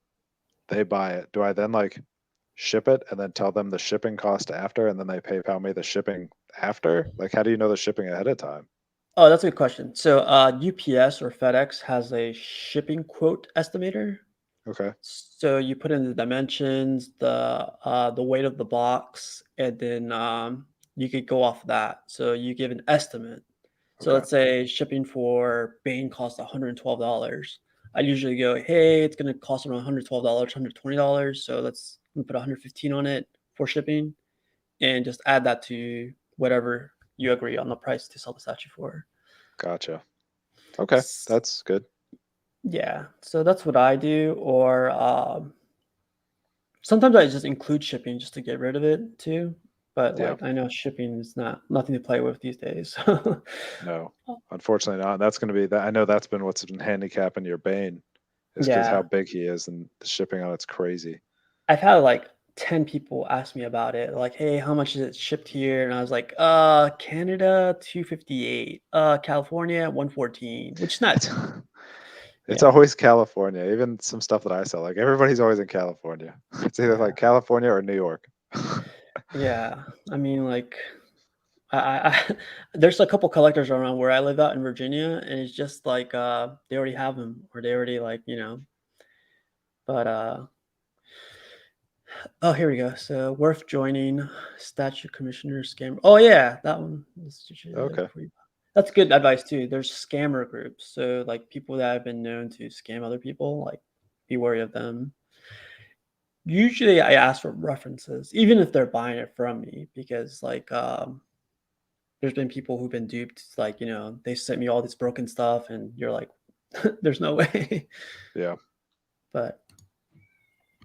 D: They buy it. Do I then like ship it and then tell them the shipping cost after, and then they PayPal me the shipping after? Like, how do you know the shipping ahead of time?
A: Oh, that's a good question. So UPS or FedEx has a shipping quote estimator.
D: Okay.
A: So you put in the dimensions, the weight of the box, and then you could go off that. So you give an estimate. So
D: Okay.
A: let's say shipping for Bane costs $112. I usually go, hey, it's gonna cost around $112, $120. So let's put 115 on it for shipping, and just add that to whatever you agree on the price to sell the statue for.
D: Gotcha. Okay, that's good.
A: Yeah, so that's what I do. Or sometimes I just include shipping just to get rid of it too. But
D: Yeah.
A: like I know shipping is nothing to play with these days.
D: No, unfortunately not. That's going to be that. I know that's been what's been handicapping your Bane, is because how
A: Yeah,
D: big he is and the shipping on it's crazy.
A: I've had like 10 people ask me about it. Like, hey, how much is it shipped here? And I was like, Canada 258, California 114, which is not.
D: It's
A: Yeah,
D: always California. Even some stuff that I sell, like everybody's always in California. It's either
A: yeah,
D: like California or New York.
A: yeah. I mean, like, I there's a couple collectors around where I live out in Virginia, and it's just like they already have them, or they already like, But oh, here we go. So worth joining statue commissioner scam. Oh yeah, that one.
D: Okay.
A: That's good advice too. There's scammer groups, so like people that have been known to scam other people, like be wary of them. Usually I ask for references, even if they're buying it from me, because like there's been people who've been duped. Like, they sent me all this broken stuff, and you're like, there's no way.
D: Yeah.
A: But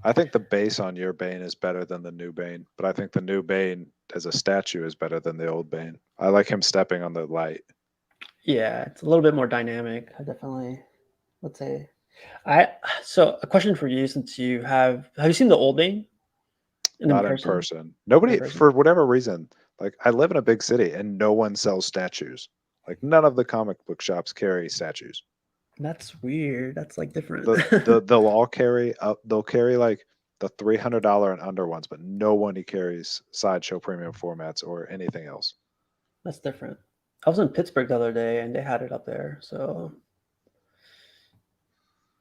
D: I think the base on your Bane is better than the new Bane, but I think the new Bane as a statue is better than the old Bane. I like him stepping on the light.
A: yeah, it's a little bit more dynamic. I definitely would say. So a question for you, since have you seen the old Bane in
D: Not in
A: person?
D: person. Nobody,
A: In person?
D: for whatever reason, like I live in a big city and no one sells statues. Like none of the comic book shops carry statues.
A: That's weird. That's like different.
D: They'll all carry up. They'll carry like the $300 and under ones, but no one carries Sideshow premium formats or anything else.
A: That's different. I was in Pittsburgh the other day, and they had it up there. So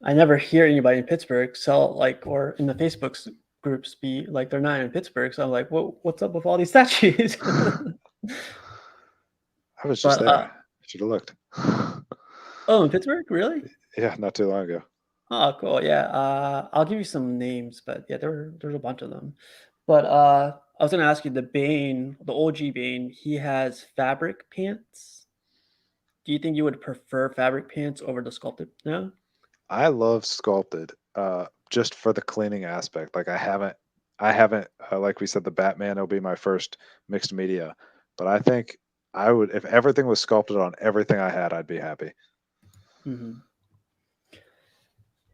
A: I never hear anybody in Pittsburgh sell or in the Facebook groups be like they're not in Pittsburgh. So I'm like, what's up with all these statues?
D: I was just
A: But
D: there. Should have looked.
A: oh, in Pittsburgh, really?
D: Yeah, not too long ago.
A: Oh, cool. Yeah. I'll give you some names, but yeah, there's a bunch of them. But I was gonna ask you, the Bane, the OG Bane, he has fabric pants. Do you think you would prefer fabric pants over the sculpted? No.
D: I love sculpted, just for the cleaning aspect. Like I haven't, like we said, the Batman will be my first mixed media, but I think I would, if everything was sculpted on everything I had, I'd be happy.
A: Hmm.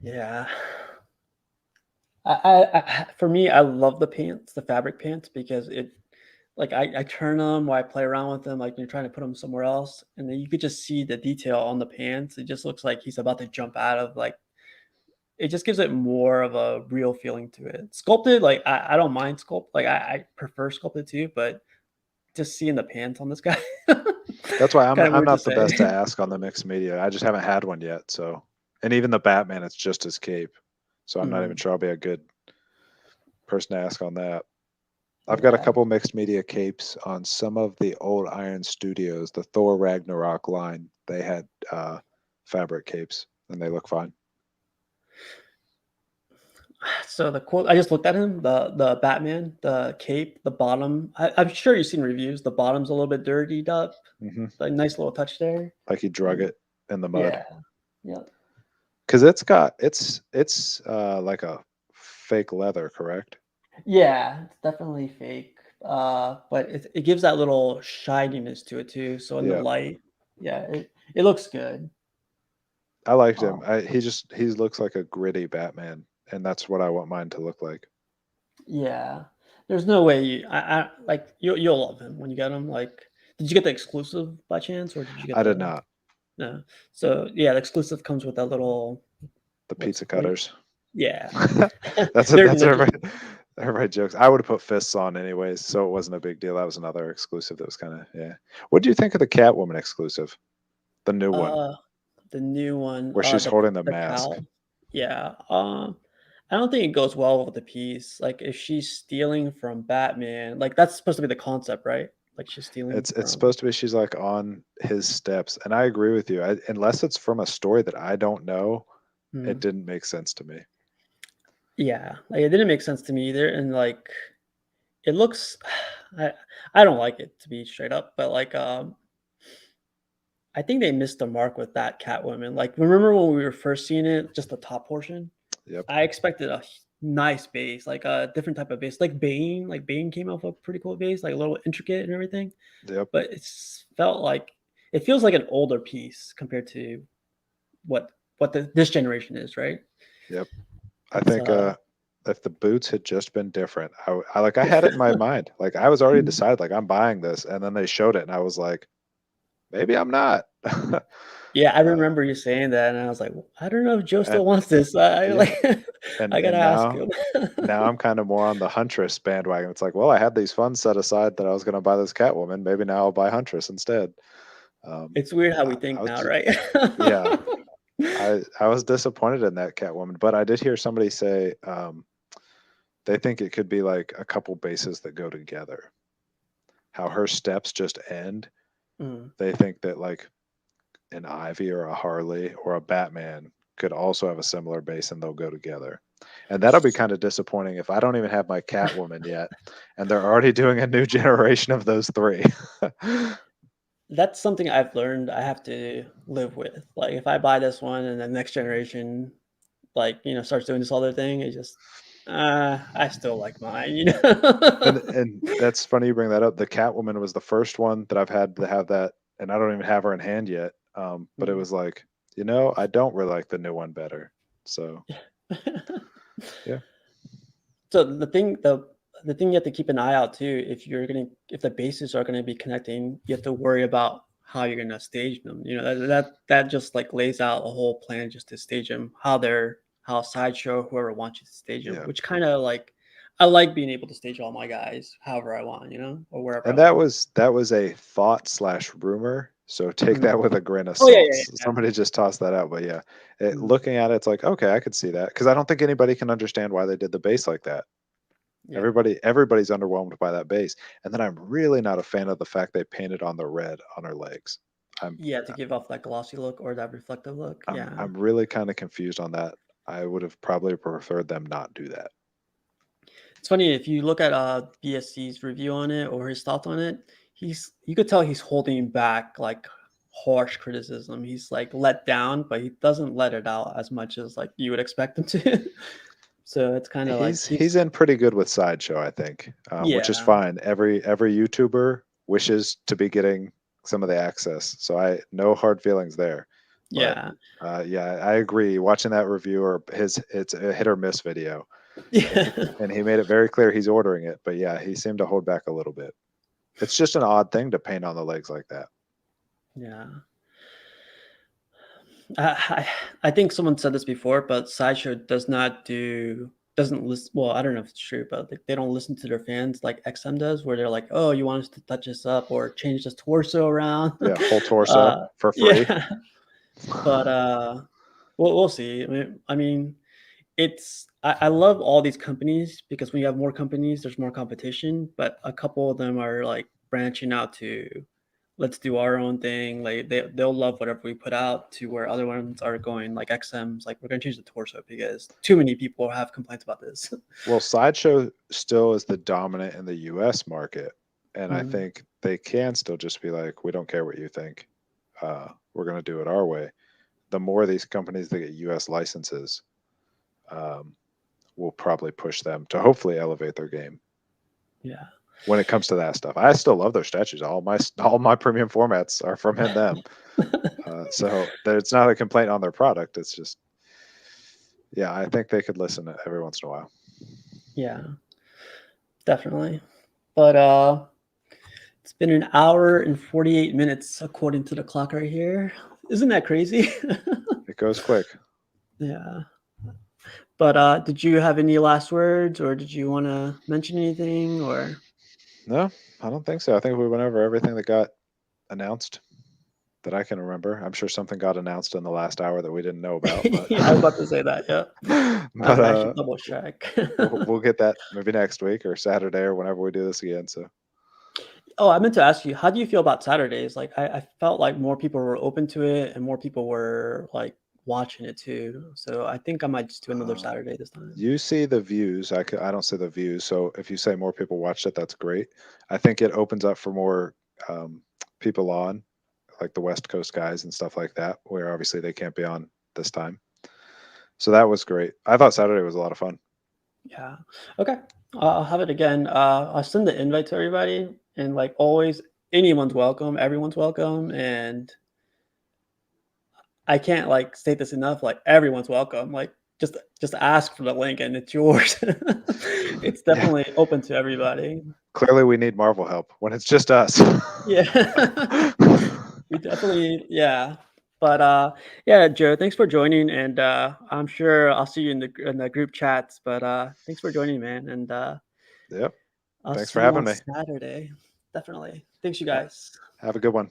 A: Yeah. For me, I love the pants, the fabric pants, because I turn them while I play around with them, like you're trying to put them somewhere else, and then you could just see the detail on the pants. It just looks like he's about to jump out of it just gives it more of a real feeling to it. Sculpted, I don't mind sculpt, I prefer sculpted too, but just seeing the pants on this guy,
D: That's why
A: kind of
D: I'm
A: weird to
D: not the best to
A: say.
D: ask on the mixed media. I just haven't had one yet. So, and even the Batman, it's just his cape. So I'm not even
A: Mhm.
D: sure I'll be a good person to ask on that. I've got a
A: Yeah.
D: couple mixed media capes on some of the old Iron Studios, the Thor Ragnarok line. They had fabric capes, and they look fine.
A: So the quote, I just looked at him, the Batman, the cape, the bottom. I'm sure you've seen reviews. The bottom's a little bit dirtied up.
D: Hmm.
A: Like nice little touch there.
D: Like he drug
A: And
D: it in the mud,
A: yeah, yeah,
D: because it's like a fake leather, correct?
A: yeah. It's definitely fake. But it gives that little shininess to it too. So in the
D: Yeah,
A: light, yeah, it looks good.
D: I liked him.
A: Um,
D: He looks like a gritty Batman, and that's what I want mine to look like.
A: yeah. There's no way I like you'll love him when you get him. Like, did you get the exclusive by chance, or did you get
D: I did
A: the
D: not.
A: no? So yeah, the exclusive comes with that little
D: The
A: what's
D: pizza
A: what?
D: cutters.
A: Yeah, they're
D: That's
A: ninja.
D: everybody jokes. I would have put fists on anyways, so it wasn't a big deal. That was another exclusive that was kind of, yeah. What do you think of the Catwoman exclusive, the new one,
A: Uh, the new one,
D: where she's holding the
A: the
D: mask?
A: cowl. Yeah. I don't think it goes well with the piece. Like if she's stealing from Batman, like that's supposed to be the concept, right? Like she's stealing
D: It's
A: from.
D: supposed to be she's like on his steps, and I agree with you. Unless it's from a story that I don't know, it
A: Hmm.
D: didn't make sense to me.
A: Yeah, like it didn't make sense to me either, and like it looks. I I don't like it, to be straight up, but I think they missed the mark with that Catwoman. Like remember when we were first seeing it, just the top portion?
D: Yep.
A: I expected a nice base, like a different type of base, like Bane. Like Bane came off a pretty cool base, like a little intricate and everything.
D: Yep.
A: But it feels like an older piece compared to what this generation is, right?
D: Yep. I
A: It's
D: think if the boots had just been different, I had it in my mind. Like I was already decided, like I'm buying this, and then they showed it, and I was like, maybe I'm not.
A: yeah, I
D: uh,
A: remember you saying that, and I was like, I don't know if Joe
D: and
A: still wants this. I
D: yeah,
A: like,
D: and
A: I gotta
D: and
A: ask
D: now
A: him.
D: now I'm kind of more on the Huntress bandwagon. It's like, well, I had these funds set aside that I was going to buy this Catwoman. Maybe now I'll buy Huntress instead.
A: It's weird how we
D: I
A: think
D: was
A: now, right?
D: yeah, I was disappointed in that Catwoman, but I did hear somebody say they think it could be like a couple bases that go together. How her steps just end.
A: Mm.
D: They think that like an Ivy or a Harley or a Batman could also have a similar base and they'll go together. And that'll be kind of disappointing if I don't even have my Catwoman yet, and they're already doing a new generation of those three.
A: That's something I've learned I have to live with. Like if I buy this one and the next generation, like starts doing this other thing, it just I still like mine.
D: And that's funny you bring that up. The Catwoman was the first one that I've had to have that, and I don't even have her in hand yet. But it was like, I don't really like the new one better. So yeah.
A: So the thing you have to keep an eye out too, if the bases are gonna be connecting, you have to worry about how you're gonna stage them. That just like lays out a whole plan just to stage them, how Sideshow, whoever wants you to stage them,
D: Yeah.
A: which kind of like I like being able to stage all my guys however I want, or wherever.
D: And
A: I
D: that
A: want.
D: was a thought/rumor. So take that with a grain of
A: Oh
D: salt.
A: yeah.
D: Somebody just tossed that out, but yeah,
A: Mhm.
D: looking at it, it's like, okay, I could see that, because I don't think anybody can understand why they did the base like that.
A: Yeah.
D: Everybody's underwhelmed by that base, and then I'm really not a fan of the fact they painted on the red on her legs.
A: To give off that glossy look or that reflective look.
D: I'm really kind of confused on that. I would have probably preferred them not do that.
A: It's funny if you look at BSC's review on it or his thoughts on it. You could tell he's holding back like harsh criticism. He's like let down, but he doesn't let it out as much as like you would expect him to. So it's kind of like
D: He's in pretty good with Sideshow, I think, which is fine. Every YouTuber wishes to be getting some of the access, so no hard feelings there.
A: Yeah.
D: But, yeah, I agree. Watching that review, or it's a hit or miss video.
A: Yeah.
D: And he made it very clear he's ordering it, but yeah, he seemed to hold back a little bit. It's just an odd thing to paint on the legs like that.
A: Yeah. I think someone said this before, but Sideshow doesn't listen. Well, I don't know if it's true, but they don't listen to their fans like XM does, where they're like, "Oh, you want us to touch this up or change this torso around?"
D: Yeah, whole torso for free.
A: Yeah. But we'll see. I mean, I love all these companies because when you have more companies, there's more competition. But a couple of them are like branching out to let's do our own thing. Like they'll love whatever we put out, to where other ones are going like XM's like we're gonna change the torso because too many people have complaints about this.
D: Well, Sideshow still is the dominant in the US market, and I
A: Mhm.
D: think they can still just be like, we don't care what you think. We're going to do it our way. The more these companies that get US licenses, will probably push them to hopefully elevate their game.
A: Yeah.
D: When it comes to that stuff, I still love their statues. All my premium formats are from them. So it's not a complaint on their product. It's just, yeah, I think they could listen every once in a while.
A: Yeah, definitely. But it's been an hour and 48 minutes according to the clock right here. Isn't that crazy?
D: It goes quick.
A: Yeah. But did you have any last words, or did you want to mention anything, or?
D: No, I don't think so. I think we went over everything that got announced that I can remember. I'm sure something got announced in the last hour that we didn't know about. But
A: Yeah, I was about to say that. Yeah. I have to actually double check.
D: we'll get that maybe next week or Saturday or whenever we do this again. So.
A: Oh, I meant to ask you, how do you feel about Saturdays? Like, I felt like more people were open to it and more people were like watching it too. So I think I might just do another Saturday this time.
D: You see the views. I don't see the views. So if you say more people watched it, that's great. I think it opens up for more people on, like the West Coast guys and stuff like that, where obviously they can't be on this time. So that was great. I thought Saturday was a lot of fun.
A: Yeah. Okay. I'll have it again. I'll send the invite to everybody, and like always, anyone's welcome. Everyone's welcome, and I can't like state this enough. Like everyone's welcome. Like just ask for the link, and it's yours. It's definitely open to everybody.
D: Clearly, we need Marvel help when it's just us.
A: Yeah. We definitely, yeah. But yeah, Joe, thanks for joining, and I'm sure I'll see you in the group chats. But thanks for joining, man, and
D: Yep.
A: I'll
D: Thanks
A: see
D: for
A: you
D: having
A: on
D: me.
A: Saturday. Definitely. Thanks, you guys.
D: Have a good one.